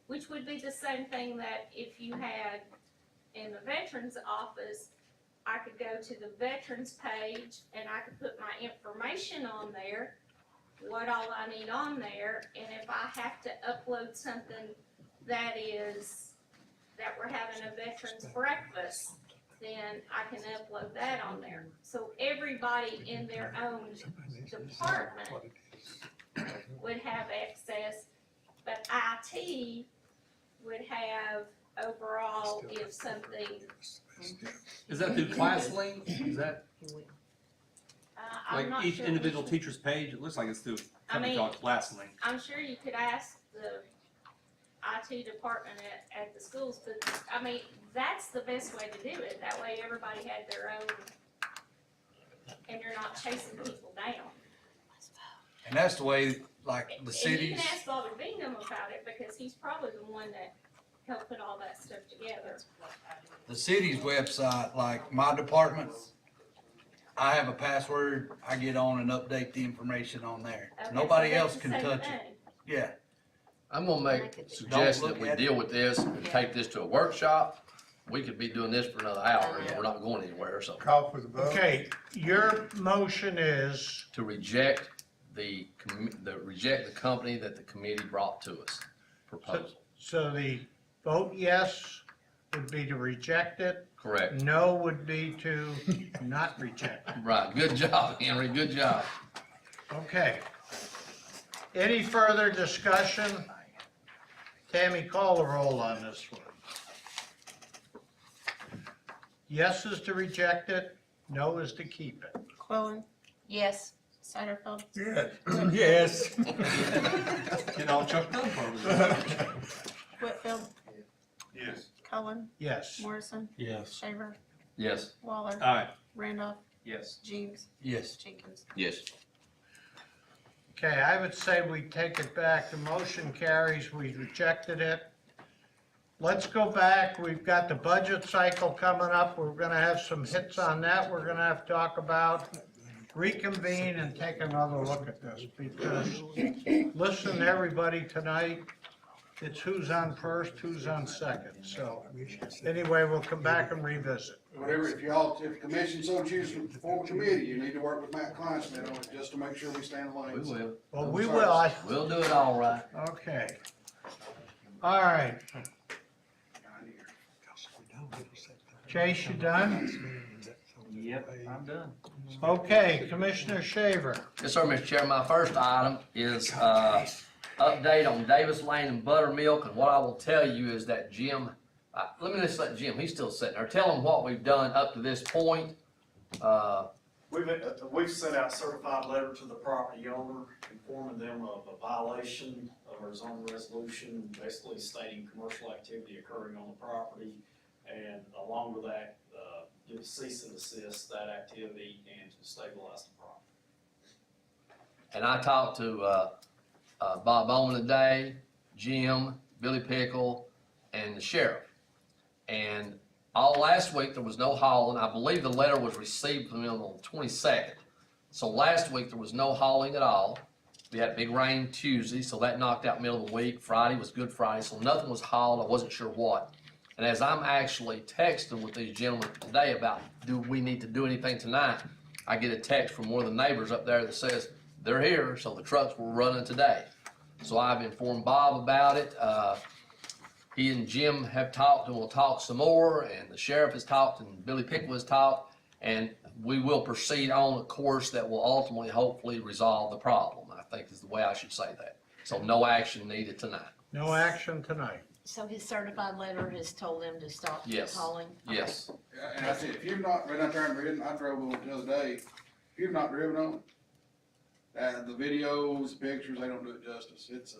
Which would be the same thing that if you had in the veterans office, I could go to the veterans page and I could put my information on there, what all I need on there, and if I have to upload something that we're having a veterans breakfast, then I can upload that on there. So everybody in their own department would have access, but IT would have overall if something, Is that through ClassLink? Is that I'm like not each sure. individual teacher's page? It looks like it's through a company called ClassLink. I'm sure you could ask the IT department at the schools, but, I mean, that's the best way to do it. That way everybody had their own, and you're not chasing people down. And that's the way, like, the And you cities, can ask Bobby Bingham about it, because he's probably the one that helped put all that stuff together. the city's website, like my department, I have a password, I get on and update the information on there. Okay, Nobody so else that's the can same touch it. thing. Yeah, I'm gonna make a suggestion that we deal with this and take this to a workshop. We could be doing this for another hour, and we're not going anywhere, so. Call for the vote. Okay, your motion is, To reject reject the company that the committee brought to us, proposal. so the vote yes would be to reject it, Correct. no would be to not reject it. Right, good job, Henry, good job. Okay. Any further discussion? Tammy, call the roll on this one. Yes is to reject it, no is to keep it. Quillen, Yes. Satterfield, Yes. Get all chucked up over there. Whitfield, Yes. Cullen, Yes. Morrison, Yes. Shaver, Yes. Waller, Aye. Randolph, Yes. James, yes. Jenkins. Yes. Okay, I would say we take it back. The motion carries, we rejected it. Let's go back. We've got the budget cycle coming up. We're gonna have some hits on that we're gonna have to talk about. Reconvene and take another look at this, because listen, everybody tonight, it's who's on first, who's on second. So anyway, we'll come back and revisit. Whatever, if the commission so chooses to form a committee, you need to work with Matt Kleinsmith on it, just to make sure we stay in We lane. will. Well, we will. We'll do it all right. Okay. All right. Chase, you done? Yep, I'm done. Okay, Commissioner Shaver. Yes, sir, Mr. Chair. My first item is, update on Davis Lane and Buttermilk, and what I will tell you is that Jim, let me just let Jim, he's still sitting there, tell him what we've done up to this point. We've sent out certified letter to the property owner informing them of a violation of our zoning resolution, basically stating commercial activity occurring on the property. And along with that, give cease and desist that activity and to stabilize the property. And I talked to, Bob Bowman today, Jim, Billy Pickle, and the sheriff. And all last week, there was no hauling. I believe the letter was received from them on the 22nd. So last week, there was no hauling at all. We had big rain Tuesday, so that knocked out middle of the week. Friday was Good Friday, so nothing was hauled. I wasn't sure what. And as I'm actually texting with these gentlemen today about, do we need to do anything tonight? I get a text from one of the neighbors up there that says, they're here, so the trucks were running today. So I've informed Bob about it. He and Jim have talked and will talk some more, and the sheriff has talked and Billy Pickle has talked, and we will proceed on a course that will ultimately, hopefully, resolve the problem, I think is the way I should say that. So no action needed tonight. No action tonight. So his certified letter has told them to stop Yes. hauling? Yes. Yeah, and I said, if you've not, right out there and ridden, I drove over it the other day, if you've not driven on it, the videos, pictures, they don't do it justice. It's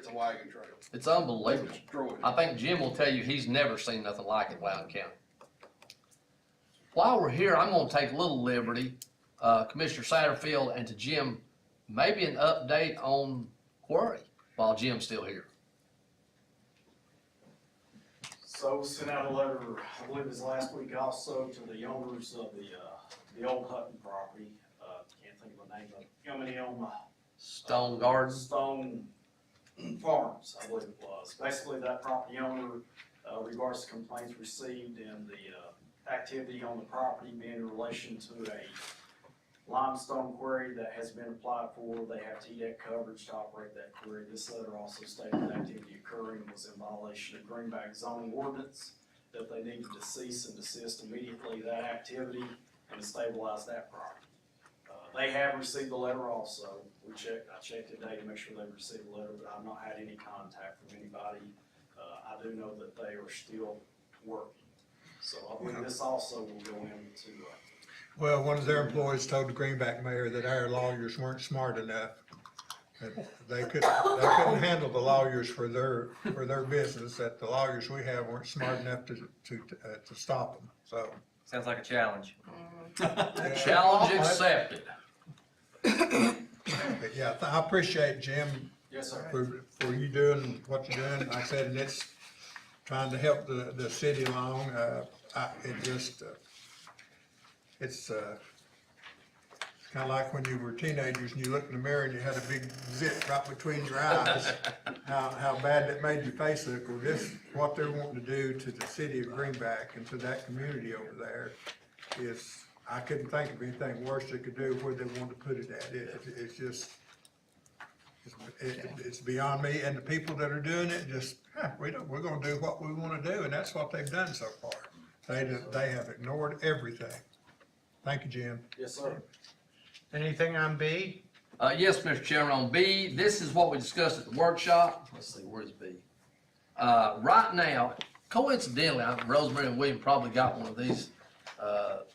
a wagon trail. It's unbelievable. Destroyed. I think Jim will tell you he's never seen nothing like it in Loudon County. While we're here, I'm gonna take a little liberty, Commissioner Satterfield, and to Jim, maybe an update on Quarry while Jim's still here. So sent out a letter, I believe it was last week also, to the owners of the old Hutton property. Can't think of the name of it. Coming on Stone Garden. Stone Farms, I believe it was. Basically, that property owner, regards to complaints received and the activity on the property being in relation to a limestone quarry that has been applied for. They have TDEC coverage to operate that quarry. This letter also stated that activity occurring was in violation of Greenback zoning ordinance, that they needed to cease and desist immediately that activity and to stabilize that property. They have received the letter also. I checked today to make sure they've received the letter, but I've not had any contact from anybody. I do know that they are still working. So I believe this also will go into, Well, one of their employees told the Greenback mayor that our lawyers weren't smart enough. That they couldn't handle the lawyers for their business, that the lawyers we have weren't smart enough to stop them, so. Sounds like a challenge. Challenge accepted. But yeah, I appreciate Jim yes, sir. for you doing what you're doing. Like I said, and it's trying to help the city along. It's kind of like when you were teenagers and you looked in the mirror and you had a big zit right between your eyes. How bad that made your face look. Well, this, what they're wanting to do to the city of Greenback and to that community over there is, I couldn't think of anything worse they could do where they want to put it at. It's just, it's beyond me, and the people that are doing it just, we're gonna do what we wanna do, and that's what they've done so far. They have ignored everything. Thank you, Jim. Yes, sir. Anything on B? Yes, Mr. Chairman, on B, this is what we discussed at the workshop. Let's see, where's B? Right now, coincidentally, Rosemary and William probably got one of these,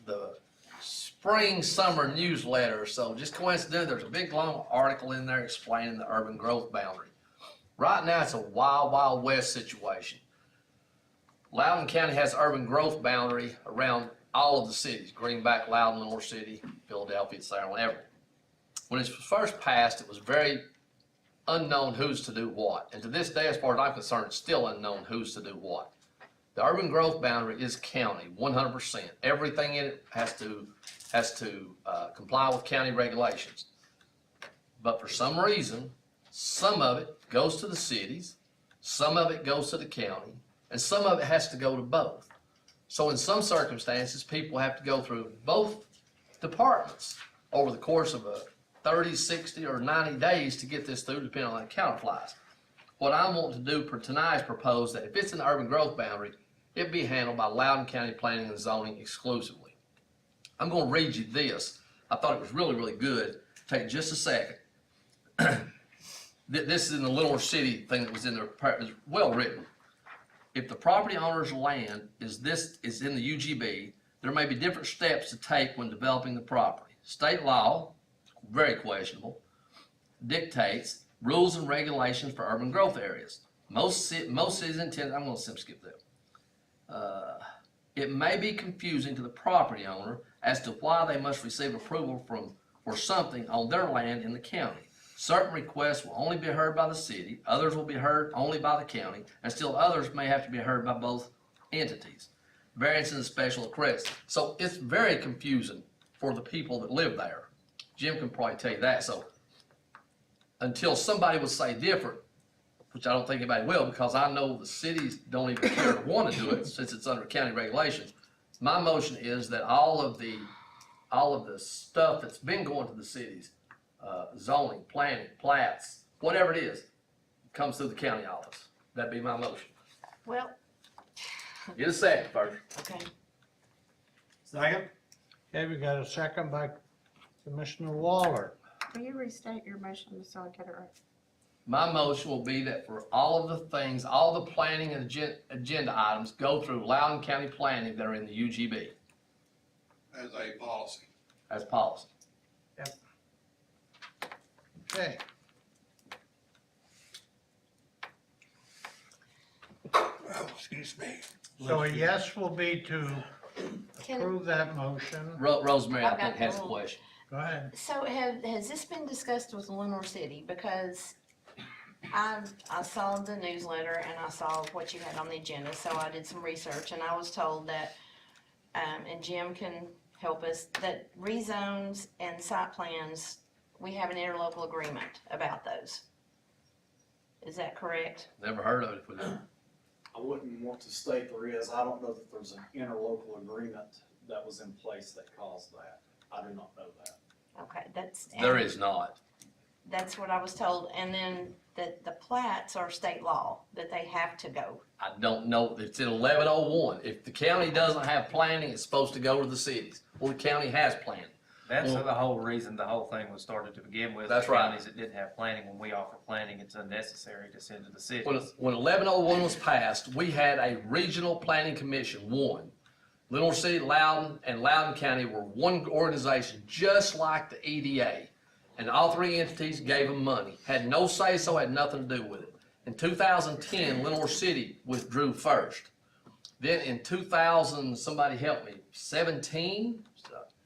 the spring, summer newsletter. So just coincidentally, there's a big long article in there explaining the urban growth boundary. Right now, it's a wild, wild west situation. Loudon County has urban growth boundary around all of the cities, Greenback, Loudon, Lenore City, Philadelphia, Sarah, Everett. When it was first passed, it was very unknown who's to do what. And to this day, as far as I'm concerned, it's still unknown who's to do what. The urban growth boundary is county, 100%. Everything in it has to comply with county regulations. But for some reason, some of it goes to the cities, some of it goes to the county, and some of it has to go to both. So in some circumstances, people have to go through both departments over the course of 30, 60, or 90 days to get this through, depending on how the count applies. What I want to do for tonight is propose that if it's an urban growth boundary, it be handled by Loudon County Planning and Zoning exclusively. I'm going to read you this. I thought it was really, really good. Take just a second. This is in the Lenore City thing that was in there. It's well written. If the property owner's land is in the UGB, there may be different steps to take when developing the property. State law, very questionable, dictates rules and regulations for urban growth areas. Most cities intend, I'm going to skip that. It may be confusing to the property owner as to why they must receive approval for something on their land in the county. Certain requests will only be heard by the city, others will be heard only by the county, and still others may have to be heard by both entities. Variance and special requests. So it's very confusing for the people that live there. Jim can probably tell you that. So until somebody would say different, which I don't think anybody will, because I know the cities don't even care to want to do it since it's under county regulations. My motion is that all of the stuff that's been going to the cities, zoning, planning, plats, whatever it is, comes through the county office. That'd be my motion. Well, Get a second first. okay. Second. Okay, we got a second by Commissioner Waller. Will you restate your motion just so I get it right? My motion will be that for all of the things, all the planning and agenda items go through Loudon County Planning that are in the UGB As a policy. as policy. Okay. Oh, excuse me. So a yes will be to Can, approve that motion. Rosemary, I I've think, got has a one. question. Go ahead. so has this been discussed with Lenore City? Because I saw the newsletter and I saw what you had on the agenda, so I did some research and I was told that, and Jim can help us, that rezones and site plans, we have an interlocal agreement about those. Is that correct? Never heard of it before. I wouldn't want to state there is. I don't know that there's an interlocal agreement that was in place that caused that. I do not know that. Okay, that's. There is not. That's what I was told, and then that the plats are state law, that they have to go. I don't know, it's in 1101. If the county doesn't have planning, it's supposed to go to the cities. Well, the county has planning. That's Well- the whole reason the whole thing was started to begin with. That's The right. Counties that didn't have planning, when we offer planning, it's unnecessary to send to the cities. When 1101 was passed, we had a regional planning commission, one. Little City, Loudon, and Loudon County were one organization, just like the EDA. And all three entities gave them money, had no say-so, had nothing to do with it. In 2010, Lenore City withdrew first. Then in 2000, somebody help me, 17,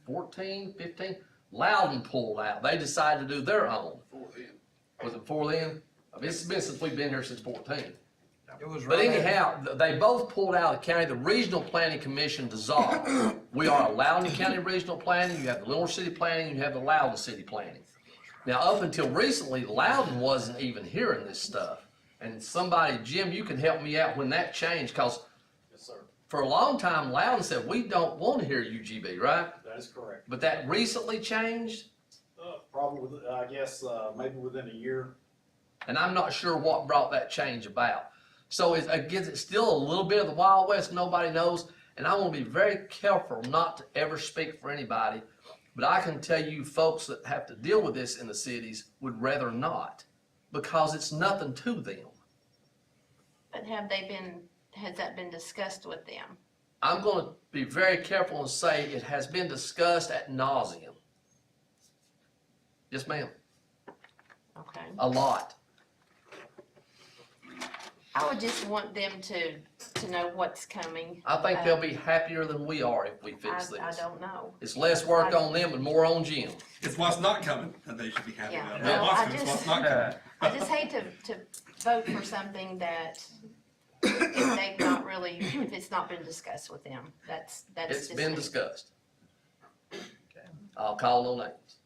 14, 15, Loudon pulled out. They decided to do their own. Was it before then? I mean, it's been since we've been here since 14. It was But right anyhow, they both pulled out of the county. The Regional Planning Commission dissolved. We are a Loudon County Regional Planning, you have the Lenore City Planning, you have the Loudon City Planning. Now, up until recently, Loudon wasn't even hearing this stuff. And somebody, Jim, you can help me out when that changed, because Yes, sir. for a long time, Loudon said, we don't want to hear UGB, right? That is correct. But that recently changed, Probably, I guess, maybe within a year. and I'm not sure what brought that change about. So it's still a little bit of the Wild West, nobody knows, and I want to be very careful not to ever speak for anybody, but I can tell you folks that have to deal with this in the cities would rather not, because it's nothing to them. But has that been discussed with them? I'm going to be very careful and say it has been discussed ad nauseum. Yes, ma'am, Okay. a lot. I would just want them to know what's coming. I think they'll be happier than we are if we fix I this. don't know. It's less work on them and more on Jim. It's what's not coming that they should be happy Yeah. about. Well, Not what's I coming, it's just- what's not coming. I just hate to vote for something that if they've not really, if it's not been discussed with them, that's It's just been me. discussed. I'll call no names.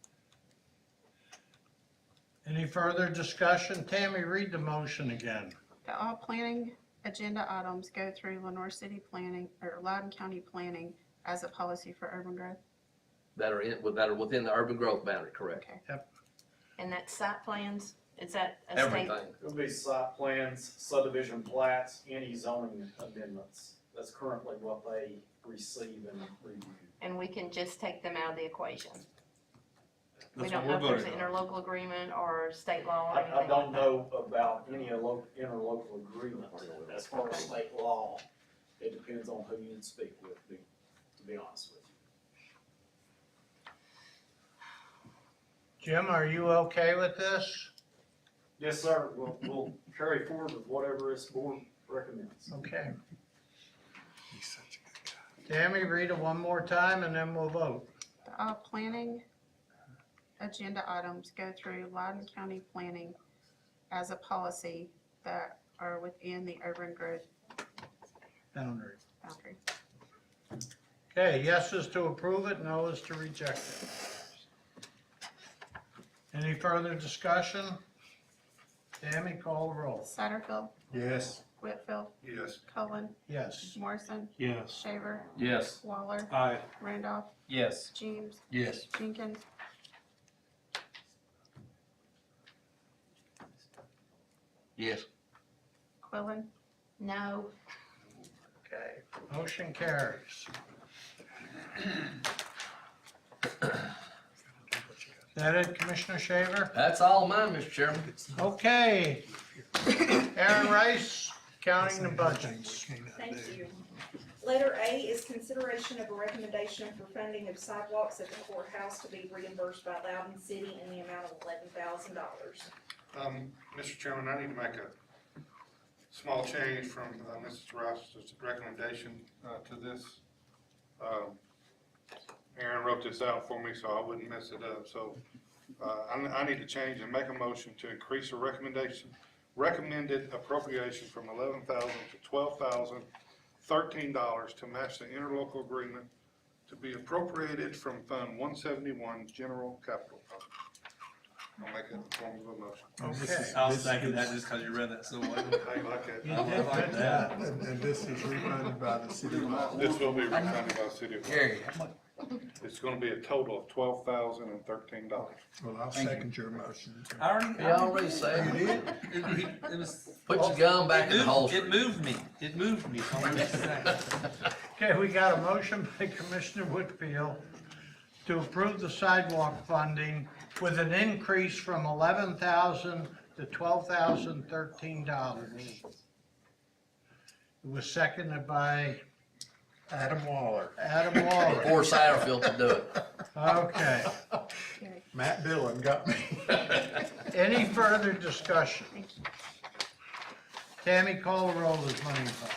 Any further discussion? Tammy, read the motion again. That all planning agenda items go through Lenore City Planning or Loudon County Planning as a policy for urban growth. That are within the urban growth boundary, correct? Okay. And that site plans, is that a state? Everything. It'll be site plans, subdivision plats, any zoning amendments. That's currently what they receive and review. And we can just take them out of the equation? We That's don't what know we're if there's voting an on. interlocal agreement or state law or I anything don't like that. know about any interlocal agreement. As far as state law, it depends on who you'd speak with, to be honest with you. Jim, are you okay with this? Yes, sir. We'll carry forward with whatever this board recommends. Okay. Tammy, read it one more time and then we'll vote. The all planning agenda items go through Loudon County Planning as a policy that are within the urban growth Boundary. boundary. Okay, yeses to approve it, noes to reject it. Any further discussion? Tammy, call the roll. Satterfield, Yes. Whitfield, Yes. Cullen, Yes. Morrison, Yes. Shaver, Yes. Waller, Aye. Randolph, Yes. James, Yes. Jenkins, Yes. Quillen, No, Okay, motion carries. That it, Commissioner Shaver? That's all mine, Mr. Chairman. Okay. Aaron Rice, counting the budgets. Thank you. Letter A is consideration of a recommendation for funding of sidewalks at the courthouse to be reimbursed by Loudon City in the amount of $11,000. Mr. Chairman, I need to make a small change from Mrs. Rice's recommendation to this. Aaron wrote this out for me so I wouldn't mess it up, so I need to change and make a motion to increase the recommended appropriation from $11,000 to $12,013 to match the interlocal agreement to be appropriated from Fund 171 General Capital Fund. I'll make it in the form of a motion. Okay. I'll second that just because you read that so well. How you like it? You did like good that. job. And this is refunded by the city of Loudon. This will be refunded by the city of Loudon. Gary, It's gonna be a total of $12,013. Well, I'll second your motion. I already. He already said. You did? It was. Put your gun back in the holster. It moved me. It moved me. So I'm just saying. Okay, we got a motion by Commissioner Whitfield to approve the sidewalk funding with an increase from $11,000 to $12,013. It was seconded by Adam Waller. Adam Waller. Or Satterfield to do it. Okay. Matt Dillon got me. Any further discussion? Tammy, call the roll as money involved.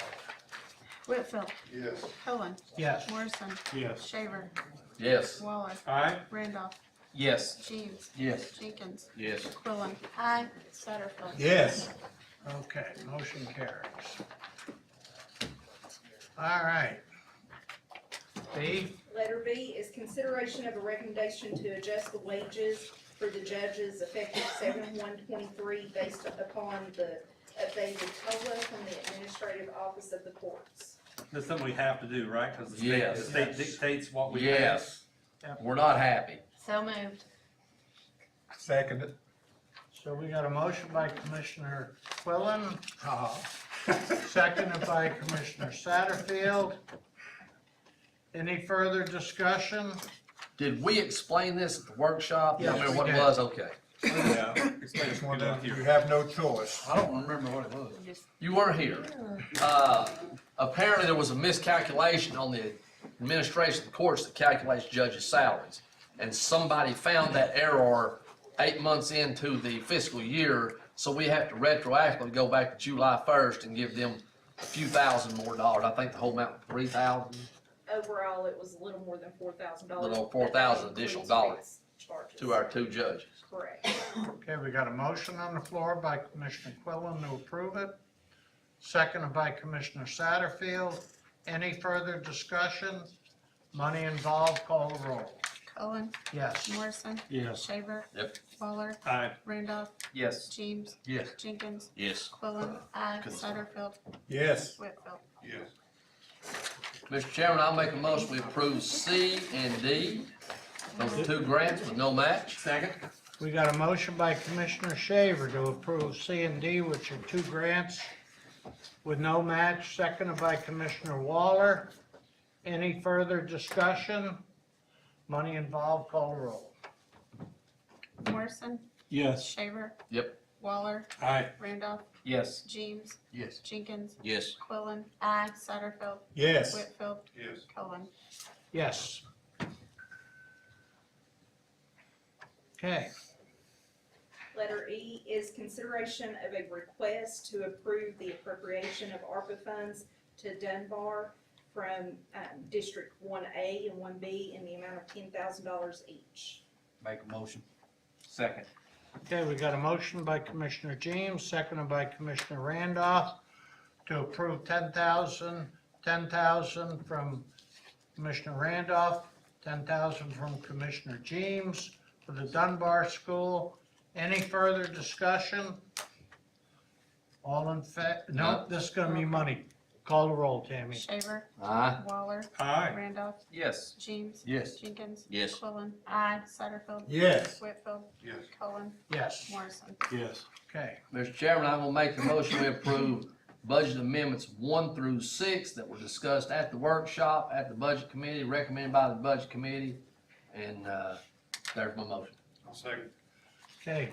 Whitfield. Yes. Cullen. Yes. Morrison. Yes. Shaver. Yes. Waller. Aye. Randolph. Yes. James. Yes. Jenkins. Yes. Quillen. Aye. Satterfield. Yes. Okay, motion carries. All right. B, Letter B is consideration of a recommendation to adjust the wages for the judges effective 7/1/23 based upon the updated COLA from the Administrative Office of the Courts. That's something we have to do, right? Because the Yes. state dictates what we pay. Yes. We're not happy. So moved. Second it. so we got a motion by Commissioner Quillen, seconded by Commissioner Satterfield. Any further discussion? Did we explain this at the workshop? Yes, I remember we what it did. was, okay. Yeah. Explain it Just to one people that here. you have no choice. I don't remember what it was. You weren't here. Apparently there was a miscalculation on the administration of the courts that calculates judges' salaries. And somebody found that error 8 months into the fiscal year, so we have to retroactively go back to July 1st and give them a few thousand more dollars. I think the whole amount was $3,000. Overall, it was a little more than $4,000. Little $4,000 additional dollars Charges. to our two judges. Correct. Okay, we got a motion on the floor by Commissioner Quillen to approve it, seconded by Commissioner Satterfield. Any further discussion? Money involved, call the roll. Cullen. Yes. Morrison. Yes. Shaver. Yep. Waller. Aye. Randolph. Yes. James. Yes. Jenkins. Yes. Quillen. Aye. Satterfield. Yes. Whitfield. Yes. Mr. Chairman, I'll make a motion we approve C and D. Those are two grants with no match. Second. We got a motion by Commissioner Shaver to approve C and D, which are two grants with no match, seconded by Commissioner Waller. Any further discussion? Money involved, call the roll. Morrison. Yes. Shaver. Yep. Waller. Aye. Randolph. Yes. James. Yes. Jenkins. Yes. Quillen. Aye. Satterfield. Yes. Whitfield. Yes. Cullen. Yes. Okay, Letter E is consideration of a request to approve the appropriation of ARPA funds to Dunbar from District 1A and 1B in the amount of $10,000 each. Make a motion. Second. okay, we got a motion by Commissioner James, seconded by Commissioner Randolph to approve 10,000 from Commissioner Randolph, 10,000 from Commissioner James for the Dunbar School. Any further discussion? All in no, this is gonna be money. Call the roll, Tammy. Shaver. Aye. Waller. Aye. Randolph. Yes. James. Yes. Jenkins. Yes. Quillen. Aye. Satterfield. Yes. Whitfield. Yes. Cullen. Yes, Morrison. Yes. okay. Mr. Chairman, I'm gonna make the motion we approve budget amendments 1 through 6 that were discussed at the workshop, at the budget committee, recommended by the budget committee, and, there's my motion. I'll second. Okay,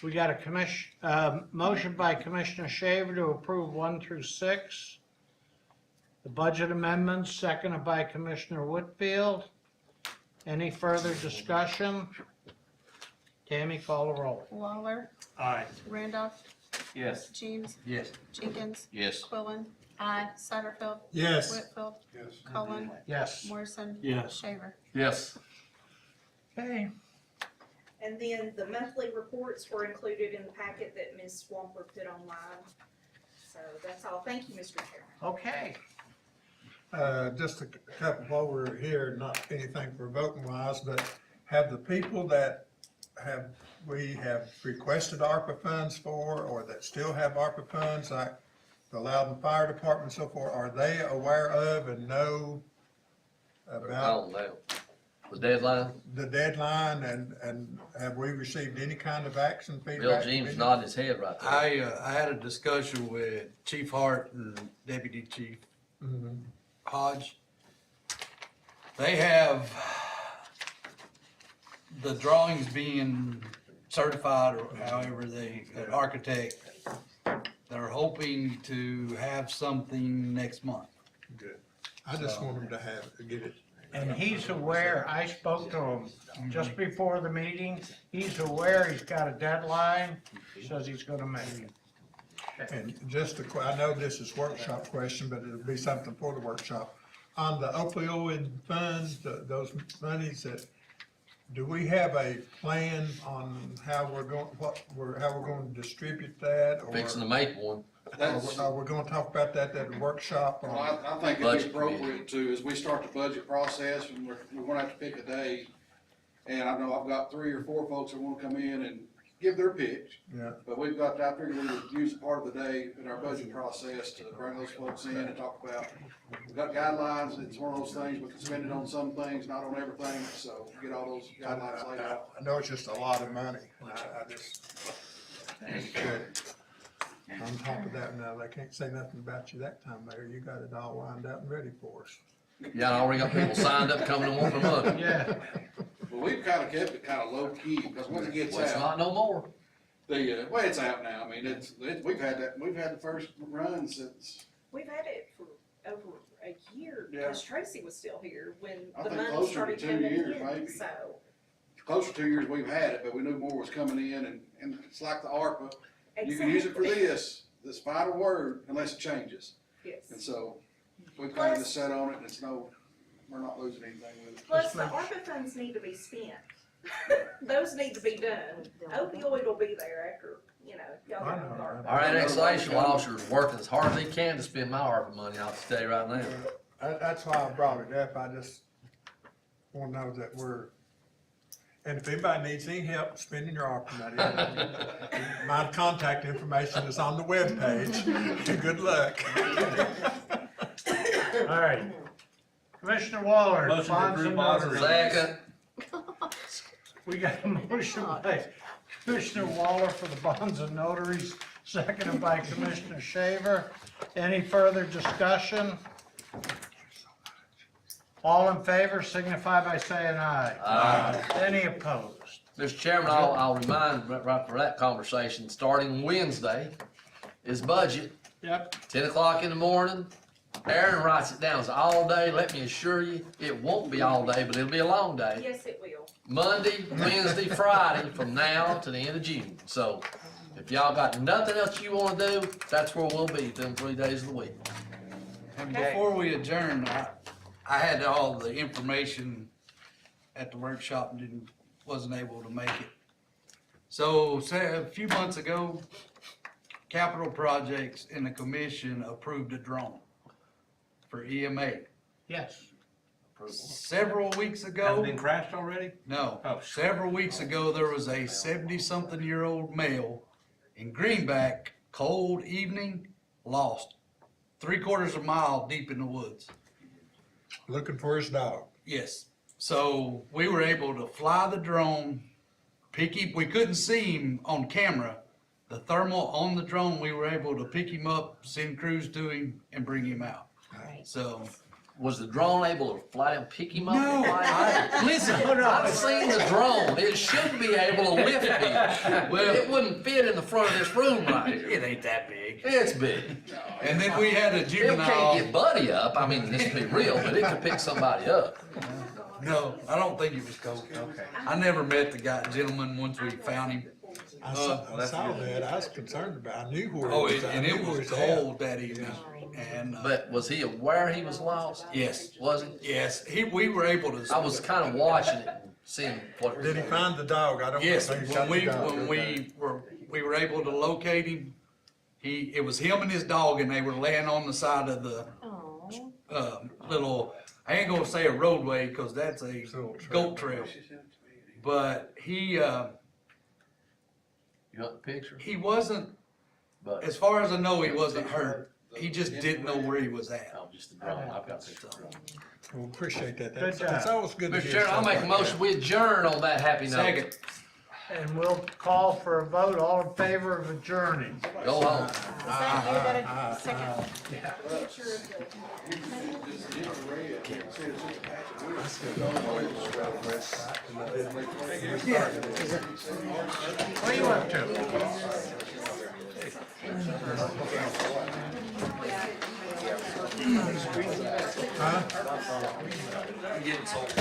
we got a motion by Commissioner Shaver to approve 1 through 6. The budget amendments, seconded by Commissioner Whitfield. Any further discussion? Tammy, call the roll. Waller. Aye. Randolph. Yes. James. Yes. Jenkins. Yes. Quillen. Aye. Satterfield. Yes. Whitfield. Yes. Cullen. Yes. Morrison. Yes. Shaver. Yes. Okay, And then the monthly reports were included in the packet that Ms. Swamper put online. So that's all. Thank you, Mr. Chairman. okay. Just a couple while we're here, not anything for voting wise, but have the people that we have requested ARPA funds for, or that still have ARPA funds, like the Loudon Fire Department and so forth, are they aware of and know I about? don't know. The deadline, the deadline, and have we received any kind of action Bill feedback? James nodding his head right there. I had a discussion with Chief Hart and Deputy Chief Mhm. Hodge. They have the drawings being certified, or however an architect, they're hoping to have something next month. Good. I just want him to get it. And he's aware, I spoke to him just before the meeting, he's aware he's got a deadline, says he's gonna make it. And just I know this is workshop question, but it'll be something for the workshop. On the opioid funds, those monies do we have a plan on how we're going to distribute that? Or Fixing to make one. Are we gonna talk about that at the workshop? Well, I think it'd be appropriate to, as we start the budget process, and we're gonna have to pick a day. And I know I've got 3 or 4 folks that wanna come in and give their pitch. Yeah. But we've got, I figured we would use part of the day in our budget process to bring those folks in and talk about, we've got guidelines, it's one of those things, we can spend it on some things, not on everything, so get all those guidelines laid out. I know it's just a lot of money. I just, on top of that, now, they can't say nothing about you that time, Mayor. You got it all lined up and ready for us. Yeah, I already got people signed up coming to want the money. Yeah. Well, we've kinda kept it kinda low key, because once it gets Well, it's out, not no more. well, it's out now, I mean, we've had the first run since, We've had it for over a year, Yeah. because Tracy was still here when I the think money closer to started 2 coming years, in, maybe. so. close to 2 years we've had it, but we knew more was coming in, and it's like the ARPA, you can use it for this final word, unless it changes. Yes. And so, we've kind of just sat on it, and we're not losing anything with it. Plus, the ARPA funds need to be spent. Those need to be done. Opioid will be there after, y'all get on ARPA. Our annexation officer's working as hard as he can to spend my ARPA money, I'll tell you right now. That's why I brought it up. I just want to know that and if anybody needs any help spending your ARPA money, my contact information is on the webpage. Good luck. All right. Commissioner Waller, Motion to bonds approve and bonds notaries. Second. We got a motion by Commissioner Waller for the bonds and notaries, seconded by Commissioner Shaver. Any further discussion? All in favor signify by saying aye. Aye. Any opposed? Mr. Chairman, I'll remind right for that conversation, starting Wednesday is budget, Yep. 10 o'clock in the morning. Aaron writes it down, it's all day, let me assure you, it won't be all day, but it'll be a long day. Yes, it will. Monday, Wednesday, Friday, from now to the end of June. So if y'all got nothing else you wanna do, that's where we'll be, them 3 days of the week. And before we adjourn, I had all the information at the workshop and wasn't able to make it. So, say a few months ago, Capital Projects and the commission approved a drone for EMA. Yes. Several weeks Has ago, it been crashed already? no, Oh. several weeks ago, there was a 70-something-year-old male in Greenback, cold evening, lost 3/4 of a mile deep in the woods. Looking for his dog. Yes, so we were able to fly the drone, we couldn't see him on camera. The thermal on the drone, we were able to pick him up, send crews to him, and bring him out. So. Was the drone able to fly and pick him up? No, listen. I've seen the drone, it should be able to lift him. Well, it wouldn't fit in the front of this room right here. It ain't that big. It's big. And then we had a It juvenile. can't get Buddy up, I mean, this be real, but it could pick somebody up. No, I don't think it was cold. Okay. I never met the gentleman once we found him. I saw that. I was concerned about. I knew where Oh, he was. and it was cold that evening. And, But was he aware he was lost? yes, Was he? yes, we were able to. I was kind of watching it and seeing what. Did he find the dog? I don't Yes, think he when got the we, dog. when we were able to locate him, it was him and his dog, and they were laying on the side of the, little, I ain't gonna say a roadway, cause that's a goat trail. But You got the picture? he wasn't, But, as far as I know, he wasn't hurt. He just didn't know where he was at. oh, just the drone, I've got the drone. We appreciate that. Good That's job. always good to Mr. hear. Chairman, I'll stuff make a like motion, we adjourn on that happy note. Second. And we'll call for a vote, all in favor of adjourning. Go home. Is that you that a second? What are you up to? Huh? I'm getting sold.